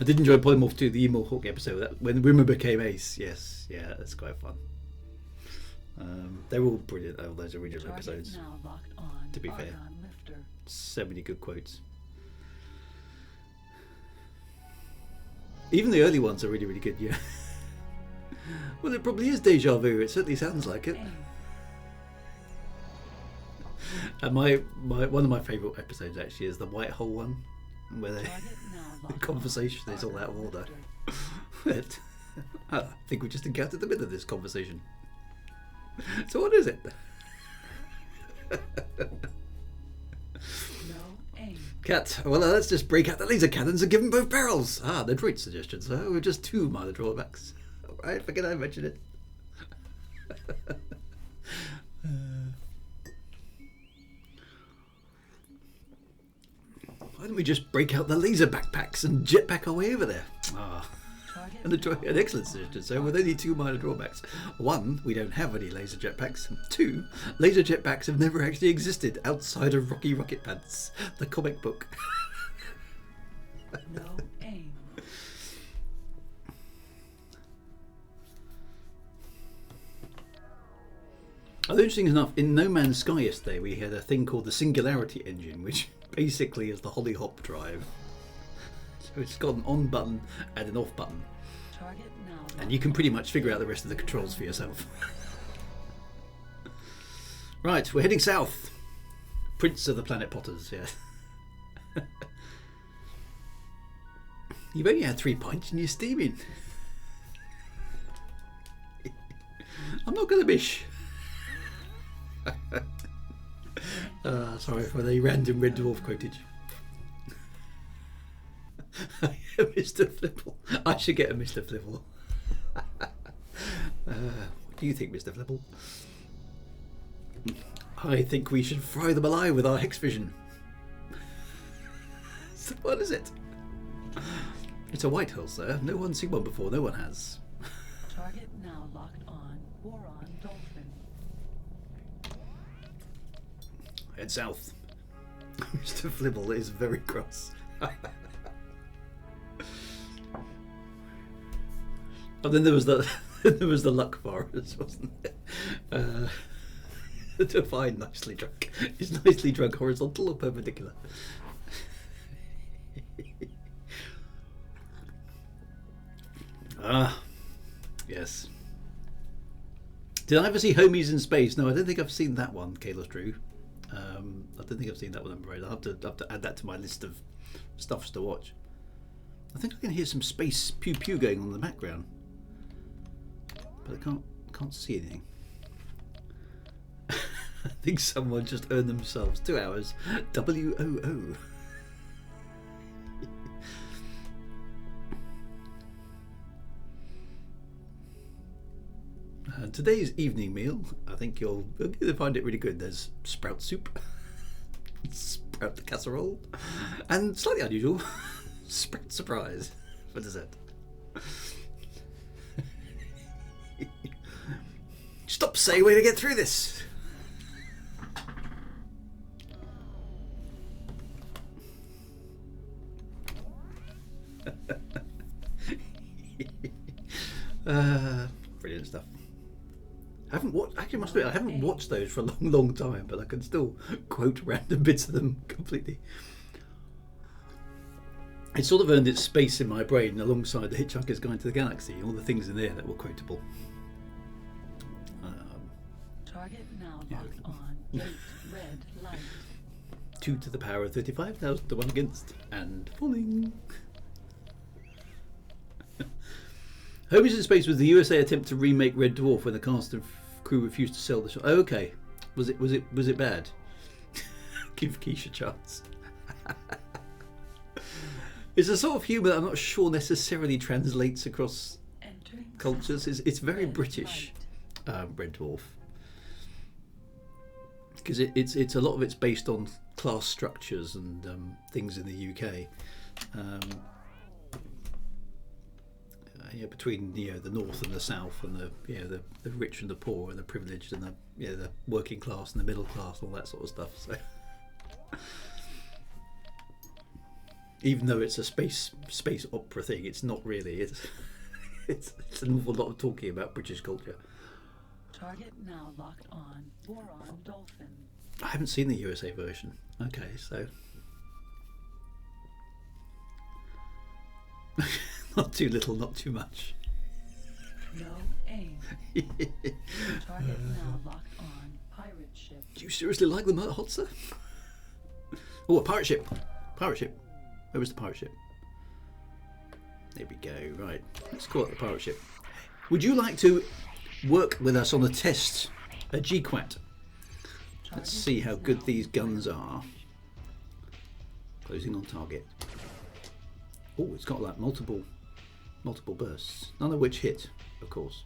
Speaker 1: did enjoy Polymorph 2, the Emo Hawk episode, that when Rimmer became Ace. Yes, yeah, that's quite fun. They're all brilliant, all those original
Speaker 2: Target
Speaker 1: episodes.
Speaker 2: now locked on.
Speaker 1: To be fair.
Speaker 2: Argon lifter.
Speaker 1: So many good quotes. Even the early ones are really, really good, yeah. Well, it probably is deja vu. It certainly sounds like it.
Speaker 2: Aim.
Speaker 1: And my one of my favourite episodes actually is the Whitehole one, where
Speaker 2: Target now
Speaker 1: the
Speaker 2: locked
Speaker 1: conversation
Speaker 2: on.
Speaker 1: is all out of
Speaker 2: Argon
Speaker 1: order.
Speaker 2: lifter.
Speaker 1: But I think we just encountered the middle of this conversation. So what is it?
Speaker 2: No aim.
Speaker 1: Cat. Well, let's just break out the laser cannons and give them both barrels. Ah, the droid suggestion, sir. We're just 2 minor drawbacks. All right, forget I mentioned it. Why don't we just break out the laser backpacks and jetpack our way over there? Ah.
Speaker 2: Target
Speaker 1: An
Speaker 2: now
Speaker 1: excellent
Speaker 2: locked
Speaker 1: suggestion,
Speaker 2: on.
Speaker 1: so with only 2 minor drawbacks. 1, we don't have any laser jetpacks. 2, laser jetpacks have never actually existed outside of Rocky Rocket Pants, the comic book.
Speaker 2: No aim.
Speaker 1: Although interesting enough, in No Man's Sky yesterday we had a thing called the Singularity Engine, which basically is the Hollyhop drive. So it's got an on button and an off button,
Speaker 2: Target now.
Speaker 1: and you can pretty much figure out the rest of the controls for yourself. Right, we're heading south. Prince of the Planet Potters, yeah. You've only had 3 pints and you're steaming. I'm not going to miss. Sorry for the random Red Dwarf quotage. Mr. Flipple. I should get a Mr. Flipple. What do you think, Mr. Flipple? I think we should fry them alive with our Hex Vision. So what is it? It's a Whitehole, sir. No one's seen one before. No one has.
Speaker 2: Target now locked on. Boron Dolphin.
Speaker 1: Head south. Mr. Flibble is very cross. And then there was the luck forest, wasn't there? Define nicely drunk. Is nicely drunk horizontal or perpendicular? Ah, yes. Did I ever see Homies in Space? No, I don't think I've seen that one, Kalos Drew. I don't think I've seen that one, I'm afraid. I'll have to add that to my list of stuffs to watch. I think I can hear some space pew pew going on in the background, but I can't see anything. I think someone just earned themselves 2 hours WOO. Today's evening meal, I think you're going to find it really good. There's sprout soup, sprout casserole, and slightly unusual, sprout surprise for dessert. Stop saying we're going to get through this. Brilliant stuff. I haven't watched. Actually, must admit, I haven't watched those for a long time, but I can still quote random bits of them completely. It sort of earned its space in my brain alongside The Hitchhiker's Guide to the Galaxy. All the things in there that were quotable.
Speaker 2: Target now locked on. Gate red light.
Speaker 1: 2 to the power of 35,000 to 1 against, and falling. Home is in Space was the USA attempt to remake Red Dwarf when the cast and crew refused to sell the show. Oh, okay. Was it bad? Give Keisha a chance. It's a sort of humour that I'm not sure necessarily translates across cultures. It's very British, Red Dwarf, because it's a lot of it's based on class structures and things in the UK. Between the north and the south, and the rich and the poor, and the privileged and the working class and the middle class, all that sort of stuff. So, even though it's a space opera thing, it's not really. It's an awful lot of talking about British culture.
Speaker 2: Target now locked on. Boron dolphin.
Speaker 1: I haven't seen the USA version. Okay, so. Not too little, not too much.
Speaker 2: No aim. Target now locked on. Pirate ship.
Speaker 1: Do you seriously like them, Hot Sir? Oh, a pirate ship. Pirate ship. Where was the pirate ship? There we go. Right. Let's call it the pirate ship. Would you like to work with us on a test? A GQuat. Let's see how good these guns are. Closing on target. Oh, it's got like multiple bursts, none of which hit, of course.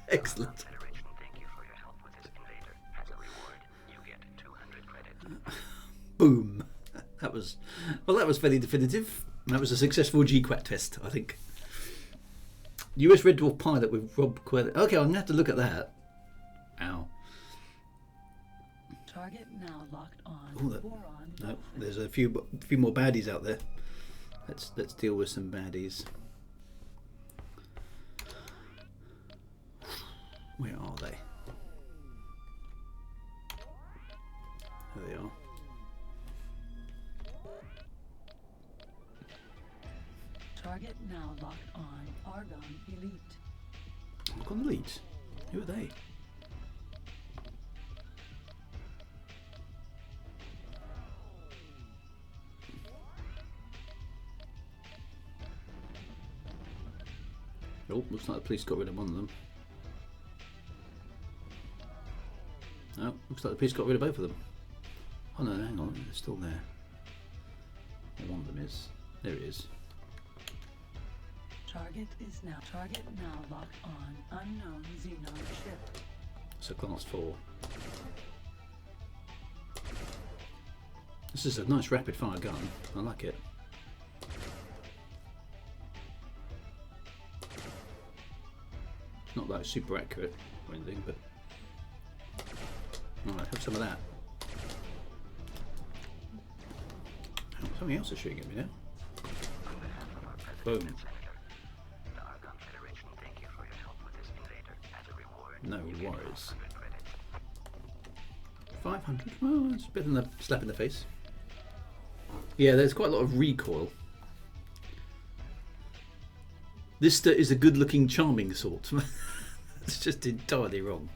Speaker 1: Excellent.
Speaker 3: Thank you for your help with this invader. As a reward, you get 200 credits.
Speaker 1: Boom. That was fairly definitive. That was a successful GQuat test, I think. US Red Dwarf pilot with Rob Queller. Okay, I'm gonna have to look at that. Ow.
Speaker 2: Target now locked on.
Speaker 1: Oh, no, there's a few more baddies out there. Let's deal with some baddies. Where are they? There they are.
Speaker 2: Target now locked on. Argon Elite.
Speaker 1: Argon Elite? Who are they? Oh, looks like the police got rid of one of them. Oh, looks like the police got rid of both of them. Oh no, hang on, they're still there. Well, one of them is. There it is.
Speaker 2: Target now locked on. Unknown Xenon ship.
Speaker 1: So class 4. This is a nice rapid fire gun. I like it. Not like super accurate or anything, but alright, have some of that. Oh, something else is shooting at me now. Boom. No worries. 500. Well, that's better than a slap in the face. Yeah, there's quite a lot of recoil. Lister is a good-looking, charming sort. It's just entirely wrong.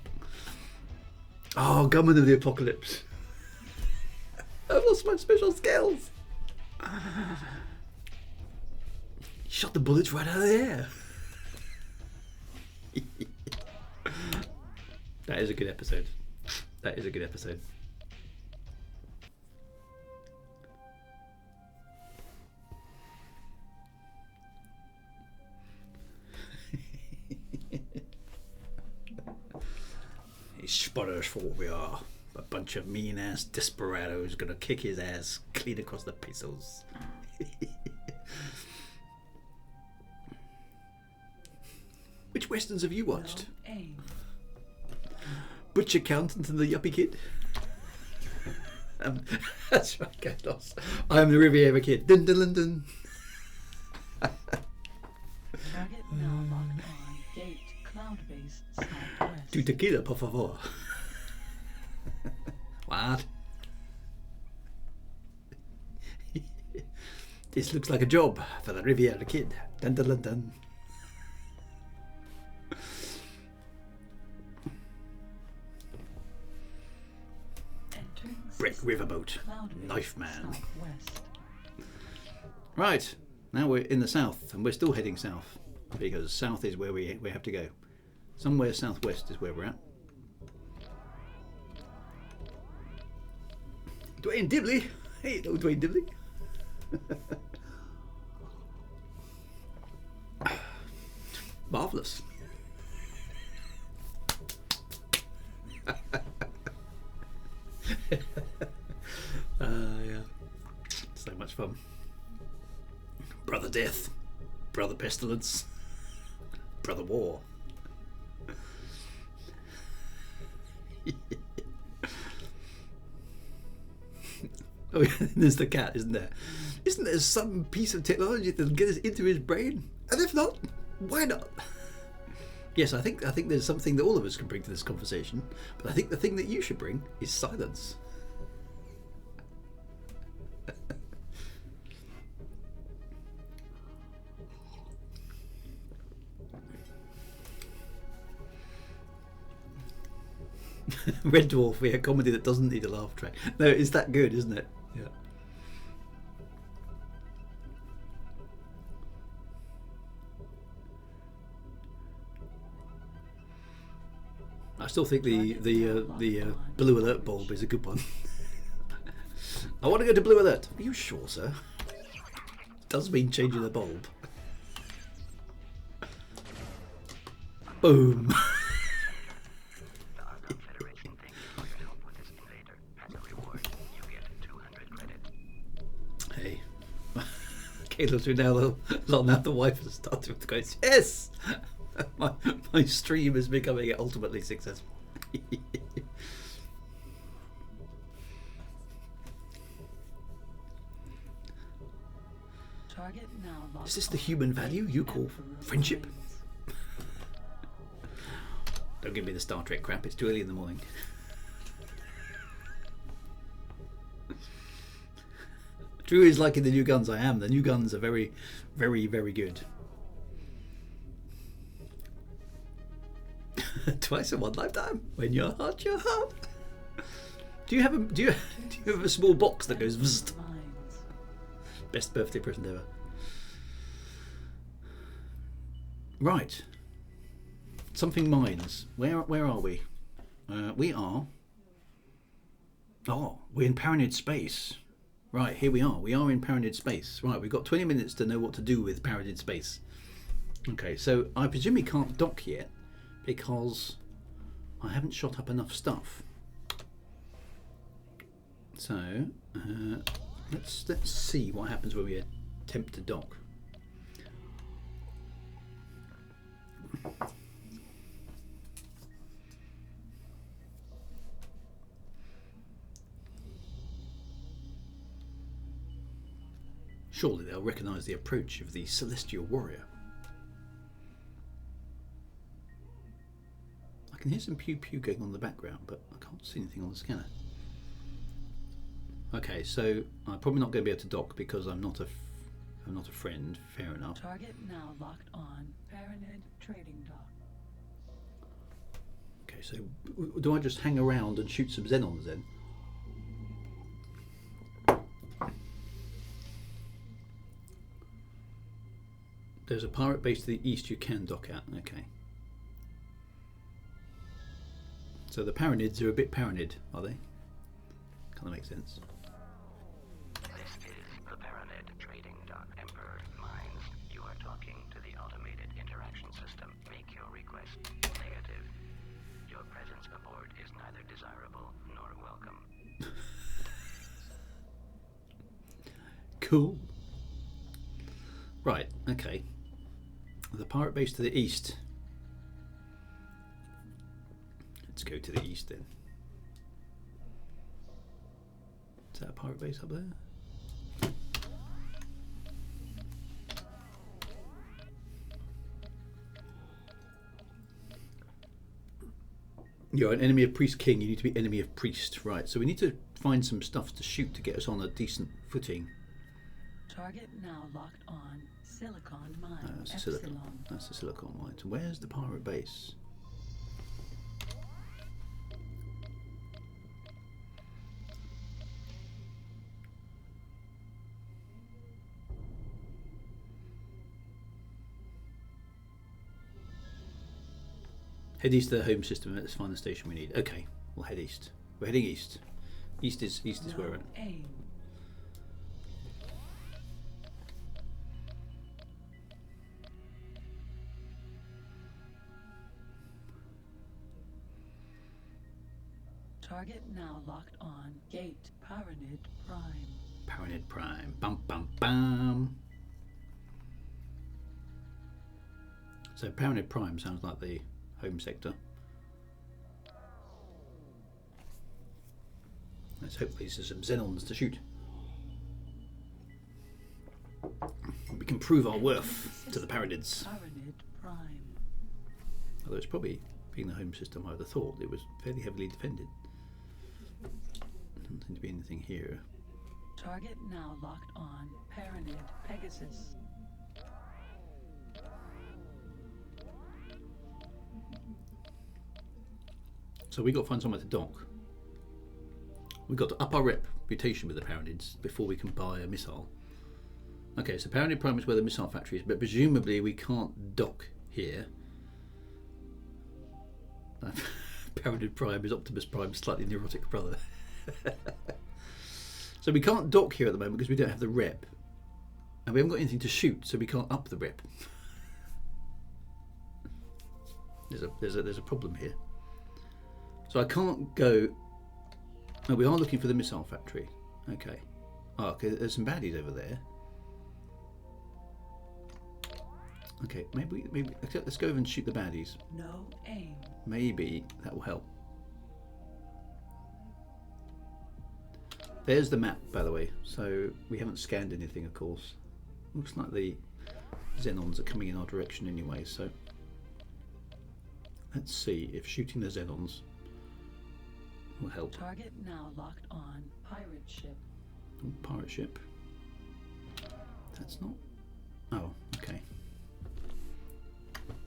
Speaker 1: Oh, Gunman of the Apocalypse. I've lost my special skills. Shot the bullets right out of the air. That is a good episode. That is a good episode. He's spotters for what we are. A bunch of mean-ass desperados gonna kick his ass clean across the pistols. Which westerns have you watched?
Speaker 2: No aim.
Speaker 1: Butch Accountant and the Yuppie Kid? That's right, Carlos. I'm the Riviera Kid. Dun dun dun dun.
Speaker 2: Target now locked on. Gate cloud base southwest.
Speaker 1: Tu tequila, por favor. What? This looks like a job for the Riviera Kid. Dun dun dun dun. Brett Riverboat, Knife Man.
Speaker 2: Southwest.
Speaker 1: Right, now we're in the south, and we're still heading south because south is where we have to go. Somewhere southwest is where we're at. Dwayne Dibley, hey, no Dwayne Dibley. Marvelous. Yeah, so much fun. Brother Death, Brother Pestilence, Brother War. Oh yeah, there's the cat, isn't there? Isn't there some piece of technology that'll get us into his brain? And if not, why not? Yes, I think there's something that all of us can bring to this conversation, but I think the thing that you should bring is silence. Red Dwarf, a comedy that doesn't need a laugh track. No, it's that good, isn't it? Yeah. I still think the blue alert bulb is a good one. I want to go to blue alert. Are you sure, sir? Does mean changing the bulb. Boom.
Speaker 3: The Arkham Federation thanks you for your help with this invader. As a reward, you get 200 credit.
Speaker 1: Hey. Caleb's been now long after the wife has started with the quotes. Yes! my stream is becoming ultimately successful.
Speaker 2: Target now locked
Speaker 1: Is this the human value you call friendship? Don't give me the Star Trek crap, it's too early in the morning. Drew is liking the new guns. I am. The new guns are very, very, very good. Twice in one lifetime. When you're hot, you're hot. Do you have a small box that goes vzzt?
Speaker 2: Mines.
Speaker 1: Best birthday present ever. Right. Something mines. Where are we? We are. Oh, we're in Paranid space. Right, here we are. We are in Paranid space. Right, we've got 20 minutes to know what to do with Paranid space. Okay, so I presume we can't dock yet because I haven't shot up enough stuff. So let's see what happens when we attempt to dock. Surely they'll recognise the approach of the celestial warrior. I can hear some pew pew going on in the background, but I can't see anything on the scanner. Okay, so I'm probably not going to be able to dock because I'm not I'm not a friend. Fair enough.
Speaker 2: Target now locked on Paranid Trading Dock.
Speaker 1: Okay, so do I just hang around and shoot some Xenons then? There's a pirate base to the east you can dock at. Okay. So the Paranids are a bit Paranid, are they? Kind of makes sense.
Speaker 3: This is the Paranid Trading Dock, Emperor Mines. You are talking to the automated interaction system. Make your request. Negative. Your presence aboard is neither desirable nor welcome.
Speaker 1: Cool. Right, okay. The pirate base to the east. Let's go to the east then. Is that a pirate base up there? You're an enemy of priest king, you need to be enemy of priest. Right, so we need to find some stuff to shoot to get us on a decent footing.
Speaker 2: Target now locked on Silicon Mine.
Speaker 1: That's the
Speaker 2: Epsilon.
Speaker 1: silicon. That's the silicon mine. So where's the pirate base? Head east to the home system. Let's find the station we need. Okay, we'll head east. We're heading east. East is where we're at.
Speaker 2: Aim. Target now locked on Gate Paranid Prime.
Speaker 1: Paranid Prime. Bum bum bum. So Paranid Prime sounds like the home sector. Let's hope these are some Xenons to shoot. We can prove our worth to the Paranids.
Speaker 2: Paranid Prime.
Speaker 1: Although it's probably, being the home system, I would have thought it was fairly heavily defended. Doesn't seem to be anything here.
Speaker 2: Target now locked on Paranid Pegasus.
Speaker 1: So we got to find somewhere to dock. We've got to up our reputation with the Paranids before we can buy a missile. Okay, so Paranid Prime is where the missile factory is, but presumably we can't dock here. Paranid Prime is Optimus Prime's slightly neurotic brother. So we can't dock here at the moment because we don't have the rep. And we haven't got anything to shoot, so we can't up the rep. There's a problem here. So I can't go. No, we are looking for the missile factory. Okay. Oh, okay. There's some baddies over there. Okay, maybe. Let's go over and shoot the baddies.
Speaker 2: No aim.
Speaker 1: Maybe that will help. There's the map, by the way. So we haven't scanned anything, of course. Looks like the Xenons are coming in our direction anyway. So let's see if shooting the Xenons will help.
Speaker 2: Target now locked on Pirate Ship.
Speaker 1: Oh, pirate ship. That's not. Oh, okay.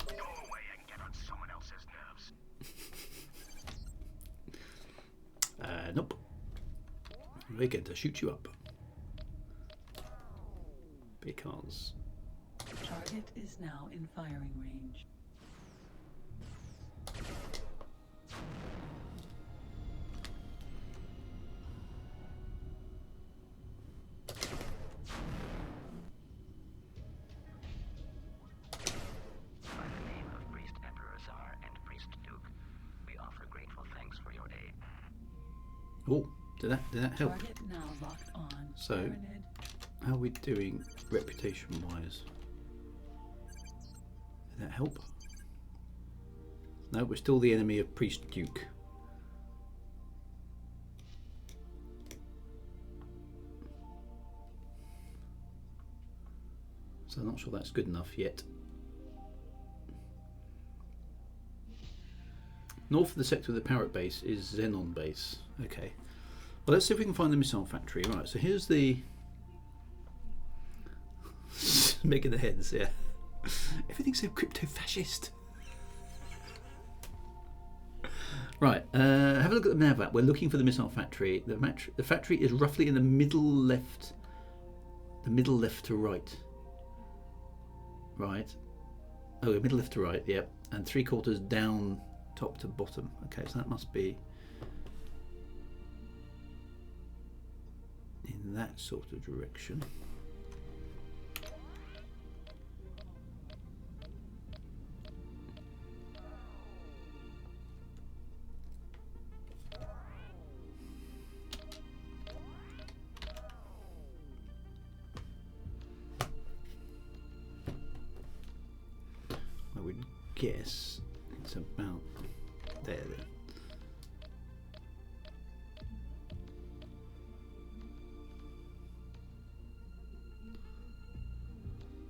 Speaker 3: Go away and get on someone else's nerves.
Speaker 1: Nope. We're going to shoot you up. Because.
Speaker 2: Target is now in firing range.
Speaker 3: By the name of Priest Emperor Tsar and Priest Duke, we offer grateful thanks for your aid.
Speaker 1: Oh, did that help?
Speaker 2: Target now locked on
Speaker 1: So-
Speaker 2: Paranid.
Speaker 1: How are we doing reputation-wise? Did that help? No, we're still the enemy of Priest Duke. So I'm not sure that's good enough yet. North of the sector of the Parrot base is Xenon base. Okay. Well, let's see if we can find the missile factory. Right, so here's the Making the heads, yeah. Everything's so crypto-fascist. Right, have a look at the nav app. We're looking for the missile factory. The factory is roughly in the middle left. The middle left to right. Right. Oh, middle left to right, yep. And 3/4 down, top to bottom. Okay, so that must be in that sort of direction. I would guess it's about there then.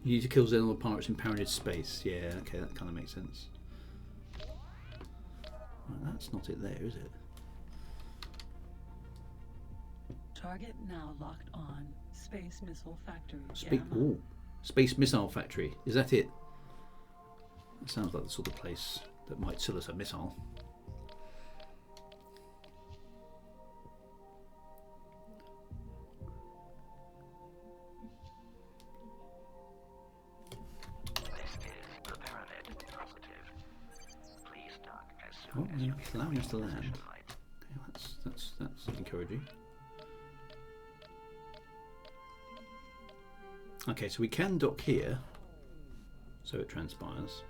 Speaker 1: You need to kill Xenon pirates in pounded space. Yeah, okay, that kind of makes sense. Right, that's not it there, is it?
Speaker 2: Target now locked on. Space Missile Factory.
Speaker 1: Ooh, Space Missile Factory. Is that it? That sounds like the sort of place that might sell us a missile. Oh, yeah, it's allowing us to land. Okay, that's encouraging. Okay, so we can dock here, so it transpires.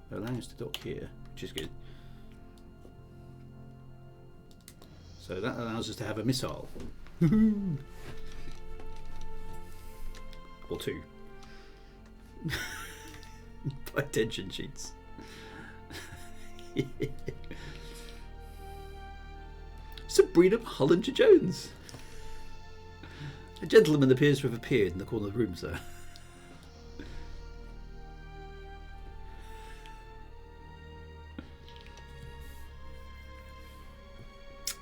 Speaker 1: They're allowing us to dock here, which is good. So that allows us to have a missile. Or two. By attention sheets. Sabrina Hollinger Jones. A gentleman appears to have appeared in the corner of the room, sir.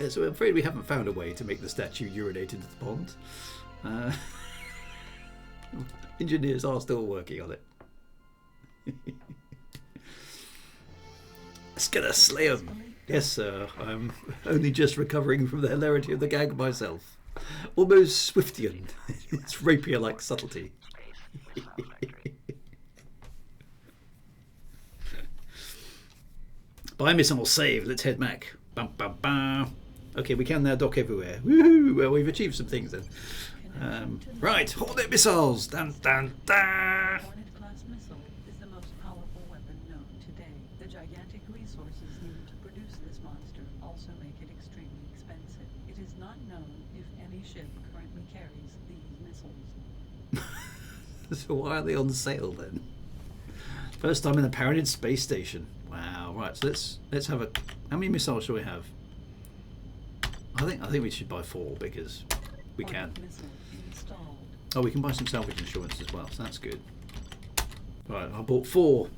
Speaker 1: So I'm afraid we haven't found a way to make the statue urinate into the pond. Engineers are still working on it. It's gonna slay 'em. Yes, sir. I'm only just recovering from the hilarity of the gag myself. Almost Swiftian. It's rapier-like subtlety. Buy missile save. Let's head back. Bum, bum, bum. Okay, we can now dock everywhere. Woohoo! Well, we've achieved some things then. Right, Hornet missiles. Dun dun dun.
Speaker 2: Hornet-class missile is the most powerful weapon known today. The gigantic resources needed to produce this monster also make it extremely expensive. It is not known if any ship currently carries these missiles.
Speaker 1: So why are they on sale then? First time in a paraded space station. Wow. Right. So let's have a. How many missiles shall we have? I think we should buy 4 because we can. Oh, we can buy some salvage insurance as well, so that's good. Right, I bought 4.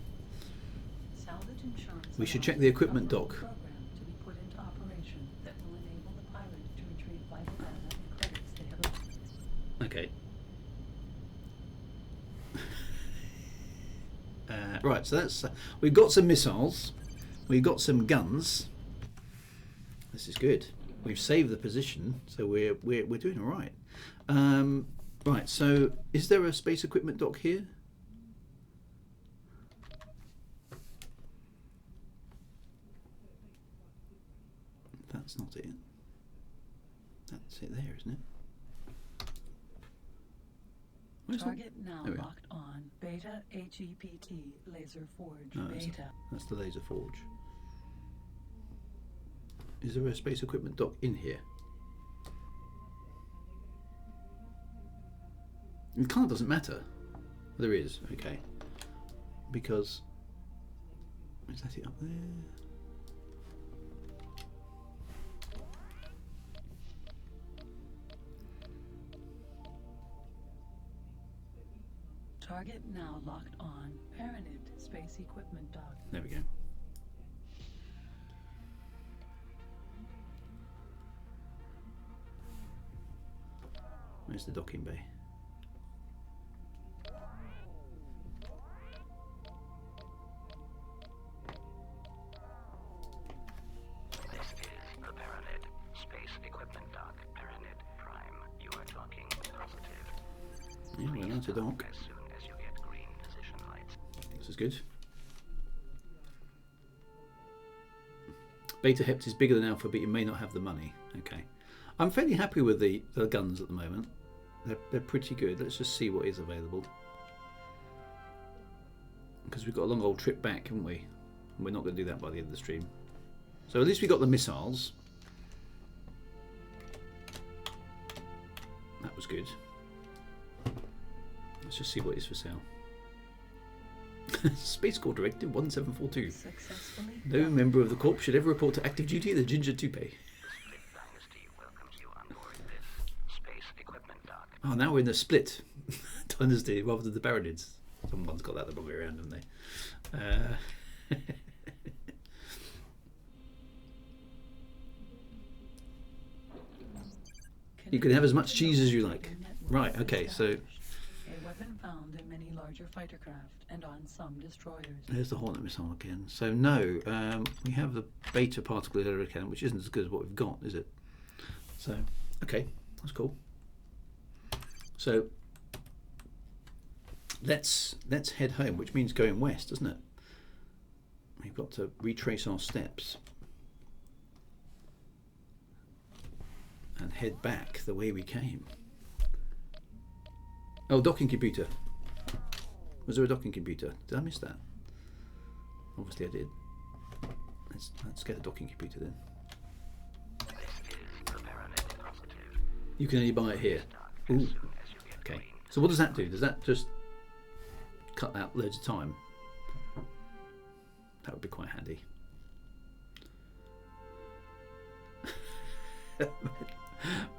Speaker 2: Salvage insurance
Speaker 1: We should check the equipment dock.
Speaker 2: program to be put into operation that will enable the pilot to retrieve vital data and credits they have earned.
Speaker 1: Okay. Right, so that's we've got some missiles, we've got some guns. This is good. We've saved the position, so we're doing all right. Right, so is there a space equipment dock here? That's not it. That's it there, isn't it? Where's
Speaker 2: Target now
Speaker 1: There we are.
Speaker 2: locked on. Beta HEPT Laser Forge
Speaker 1: No,
Speaker 2: Beta.
Speaker 1: that's the laser forge. Is there a space equipment dock in here? It kind of doesn't matter. There is, okay. Because is that it up there?
Speaker 2: Target now locked on. Paranid Space Equipment Dock.
Speaker 1: There we go. Where's the docking bay?
Speaker 3: This is the Paranid Space Equipment Dock, Paranid Prime. You are docking positive.
Speaker 1: Yeah, we're allowed to dock.
Speaker 3: As soon as you get green position lights.
Speaker 1: This is good. Beta Hept is bigger than Alpha, but you may not have the money. Okay. I'm fairly happy with the guns at the moment. They're pretty good. Let's just see what is available. Because we've got a long old trip back, haven't we? And we're not going to do that by the end of the stream. So at least we got the missiles. That was good. Let's just see what is for sale. Space Corps Directive 1742.
Speaker 2: Successfully
Speaker 1: No
Speaker 2: done.
Speaker 1: member of the Corps should ever report to active duty at the Ginger Toupee.
Speaker 3: The Split Dynasty welcomes you on board this Space Equipment Dock.
Speaker 1: Oh, now we're in the Split Dynasty rather than the Baronids. Someone's got that the wrong way around, haven't they? You can have as much cheese as you like. Right, okay, so
Speaker 2: A weapon found in many larger fighter craft and on some destroyers.
Speaker 1: there's the Hornet missile again. So no, we have the Beta particle accelerator cannon, which isn't as good as what we've got, is it? So, okay, that's cool. So let's head home, which means going west, doesn't it? We've got to retrace our steps and head back the way we came. Oh, docking computer. Was there a docking computer? Did I miss that? Obviously I did. Let's get a docking computer then.
Speaker 3: This is the Paranid positive.
Speaker 1: You can only buy it here. Ooh. Okay. So what does that do? Does that just cut out loads of time? That would be quite handy.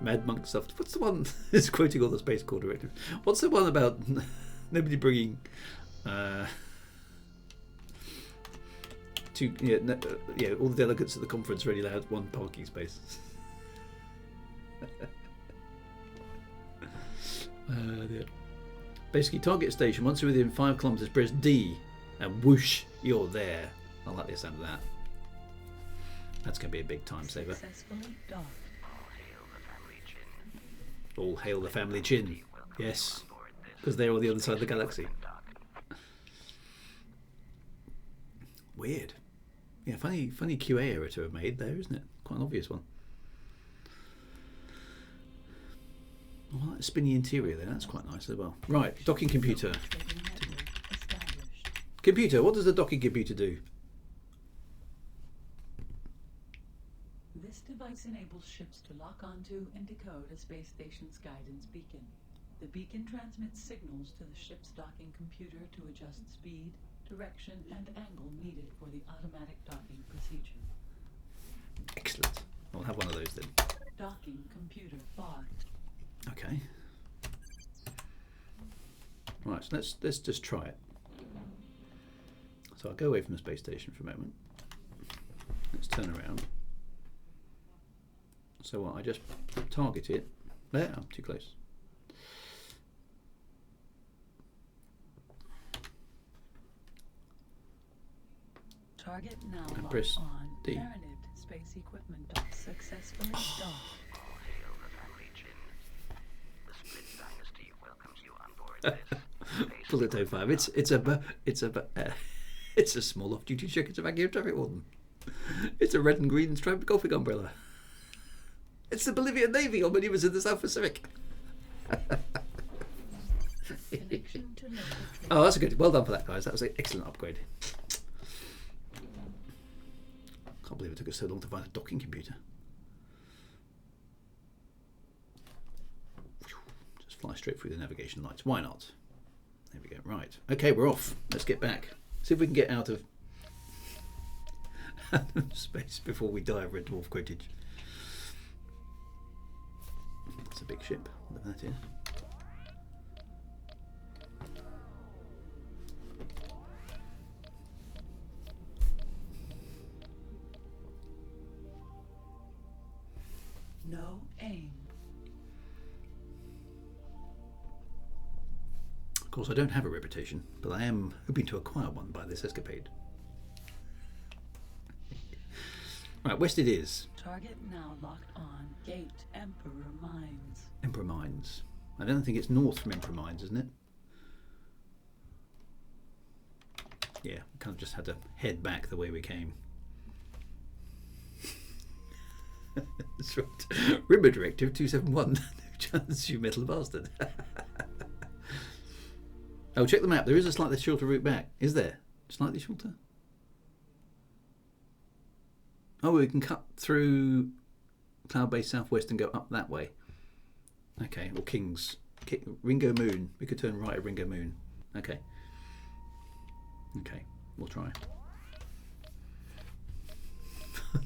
Speaker 1: Mad Monk stuff. What's the one that's quoting all the Space Corps directives? What's the one about nobody bringing all the delegates at the conference are only allowed one parking space. Dear. Basically, target station. Once you're within 5 kilometers, press D, and whoosh, you're there. I like the sound of that. That's going to be a big time saver.
Speaker 2: Successfully docked.
Speaker 3: All hail the family Jinn.
Speaker 1: All hail the family Jinn. Yes, because they're on the other side of the galaxy. Weird. Yeah, funny QA error to have made there, isn't it? Quite an obvious one. Oh, I like the spinny interior there. That's quite nice as well. Right, docking computer.
Speaker 2: Trading network established.
Speaker 1: Computer, what does the docking computer do?
Speaker 2: This device enables ships to lock onto and decode a space station's guidance beacon. The beacon transmits signals to the ship's docking computer to adjust speed, direction, and angle needed for the automatic docking procedure.
Speaker 1: Excellent. I'll have one of those then.
Speaker 2: Docking computer 5.
Speaker 1: Okay. Right, so let's just try it. So I'll go away from the space station for a moment. Let's turn around. So what? I just target it. There, I'm too close.
Speaker 2: Target now
Speaker 1: And
Speaker 2: locked
Speaker 1: press
Speaker 2: on.
Speaker 1: D.
Speaker 2: Paranid space equipment dock successfully docked.
Speaker 3: All hail the family Jinn. The Split Dynasty welcomes you on board this Space
Speaker 1: Bullet 05. It's a small off-duty Czechoslovakian traffic warden. It's a red and green striped golfing umbrella. It's the Bolivian Navy on maneuvers in the South Pacific.
Speaker 2: Connection to local trade.
Speaker 1: Oh, that's a good. Well done for that, guys. That was an excellent upgrade. Can't believe it took us so long to find a docking computer. Just fly straight through the navigation lights. Why not? There we go. Right. Okay, we're off. Let's get back. See if we can get out of space before we die of Red Dwarf quotage. That's a big ship. Whatever that is.
Speaker 2: No aim.
Speaker 1: Of course, I don't have a reputation, but I am hoping to acquire one by this escapade. Right, west it is.
Speaker 2: Target now locked on. Gate Emperor Mines.
Speaker 1: Emperor Mines. I don't think it's north from Emperor Mines, isn't it? Yeah, we kind of just had to head back the way we came. That's right. Rimmer Directive 271. No chance, you metal bastard. Oh, check the map. There is a slightly shorter route back. Is there? Slightly shorter? Oh, we can cut through Cloud Base Southwest and go up that way. Okay, or Ringo Moon. We could turn right at Ringo Moon. Okay. Okay, we'll try.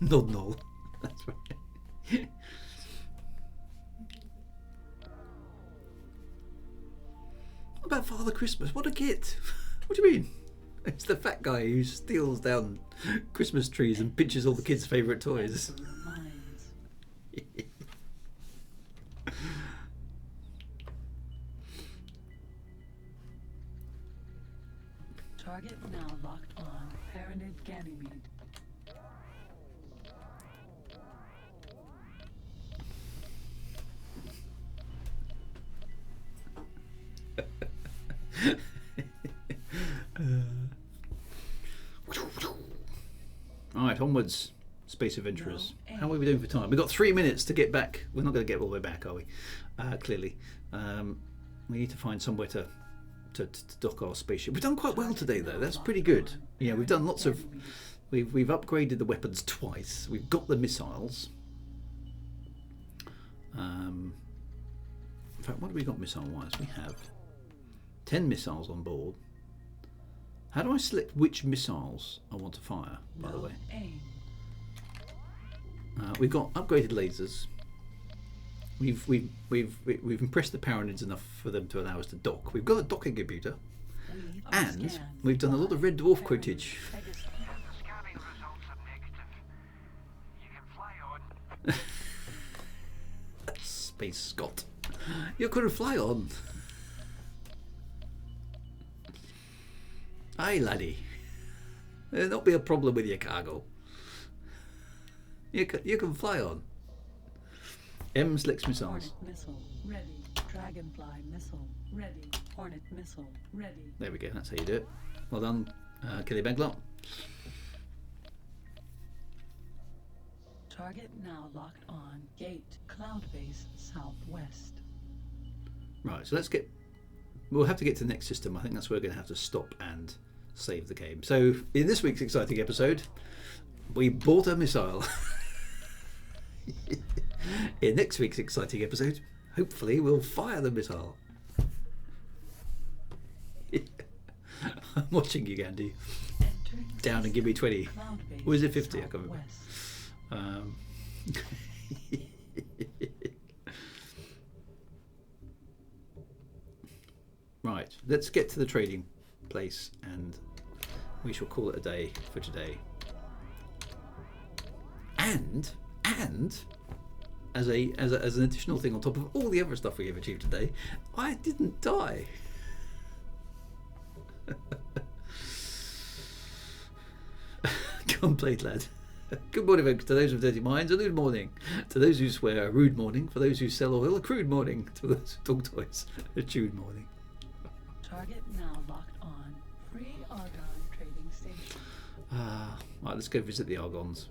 Speaker 1: Nod nod. That's right. What about Father Christmas? What a git! What do you mean? It's the fat guy who steals down Christmas trees and pinches all the kids' favourite toys.
Speaker 2: Target now locked on. Paranid Ganymede.
Speaker 1: Alright, onwards, space adventurers. How are we doing for time? We've got 3 minutes to get back. We're not going to get all the way back, are we? Clearly. We need to find somewhere to dock our spaceship. We've done quite well today, though. That's pretty good. Yeah, we've done lots of... We've upgraded the weapons twice. We've got the missiles. In fact, what have we got missile-wise? We have 10 missiles on board. How do I select which missiles I want to fire, by the way? We've got upgraded lasers. We've impressed the Paranids enough for them to allow us to dock. We've got a docking computer. And we've done a lot of Red Dwarf quotage.
Speaker 3: Scanning results are negative. You can fly on.
Speaker 1: Space Scott. You couldn't fly on. Aye, laddie. There'll not be a problem with your cargo. You can fly on. M-Slex missiles.
Speaker 2: Hornet missile ready. Dragonfly missile ready. Hornet missile ready.
Speaker 1: There we go. That's how you do it. Well done, Kelly Baglot.
Speaker 2: Target now locked on. Gate Cloud Base Southwest.
Speaker 1: Right. So let's get. We'll have to get to the next system. I think that's where we're going to have to stop and save the game. So in this week's exciting episode, we bought a missile. In next week's exciting episode, hopefully we'll fire the missile. I'm watching you, Gandhi. Down and give me 20. Or is it 50? I can't remember. Right, let's get to the trading place and we shall call it a day for today. And as an additional thing on top of all the other stuff we have achieved today, I didn't die. Come played, lad. Good morning, folks. To those with dirty minds, a lewd morning. To those who swear, a rude morning. For those who sell oil, a crude morning. To those who dog toys, a chewed morning.
Speaker 2: Target now locked on. Free Argon trading station.
Speaker 1: Right, let's go visit the Argons.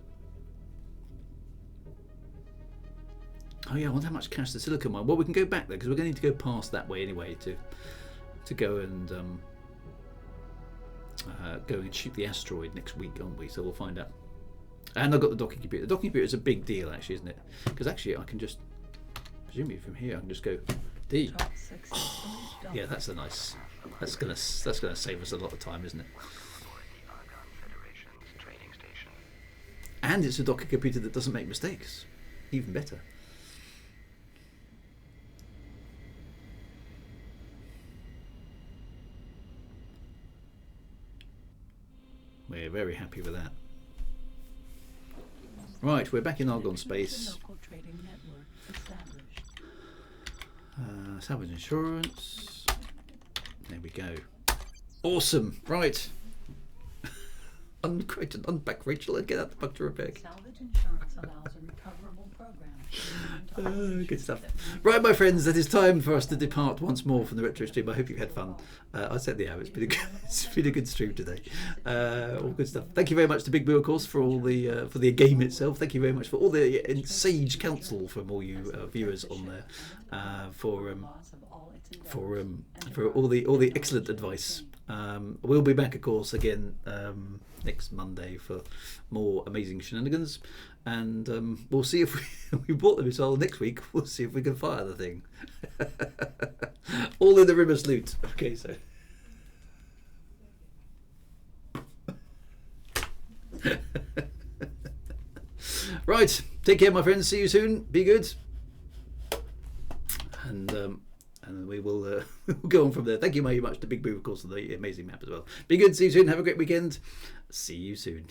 Speaker 1: Oh yeah, I wonder how much cash the silicon mine. Well, we can go back there because we're going to need to go past that way anyway to go and shoot the asteroid next week, aren't we? So we'll find out. And I've got the docking computer. The docking computer is a big deal, actually, isn't it? Because actually, I can just presumably from here I can just go D. Oh, yeah, that's a nice. That's gonna save us a lot of time, isn't it? And it's a docking computer that doesn't make mistakes. Even better. We're very happy with that. Right, we're back in Argon space.
Speaker 2: Local trading network established.
Speaker 1: Salvage insurance. There we go. Awesome. Right. Unpack Rachel and get out the bug to repair.
Speaker 2: Salvage insurance allows a recoverable program.
Speaker 1: Good stuff. Right, my friends, it is time for us to depart once more from the retro stream. I hope you've had fun. I said the hour. It's been a good stream today. All good stuff. Thank you very much to Big Boo, of course, for all the for the game itself. Thank you very much for all the sage counsel from all you viewers on there, for all the excellent advice. We'll be back, of course, again next Monday for more amazing shenanigans, and we'll see if we bought the missile next week. We'll see if we can fire the thing. All in the Rimmer Sloot. Okay, so. Right, take care, my friends. See you soon. Be good, and we will we'll go on from there. Thank you very much to Big Boo, of course, for the amazing map as well. Be good. See you soon. Have a great weekend. See you soon.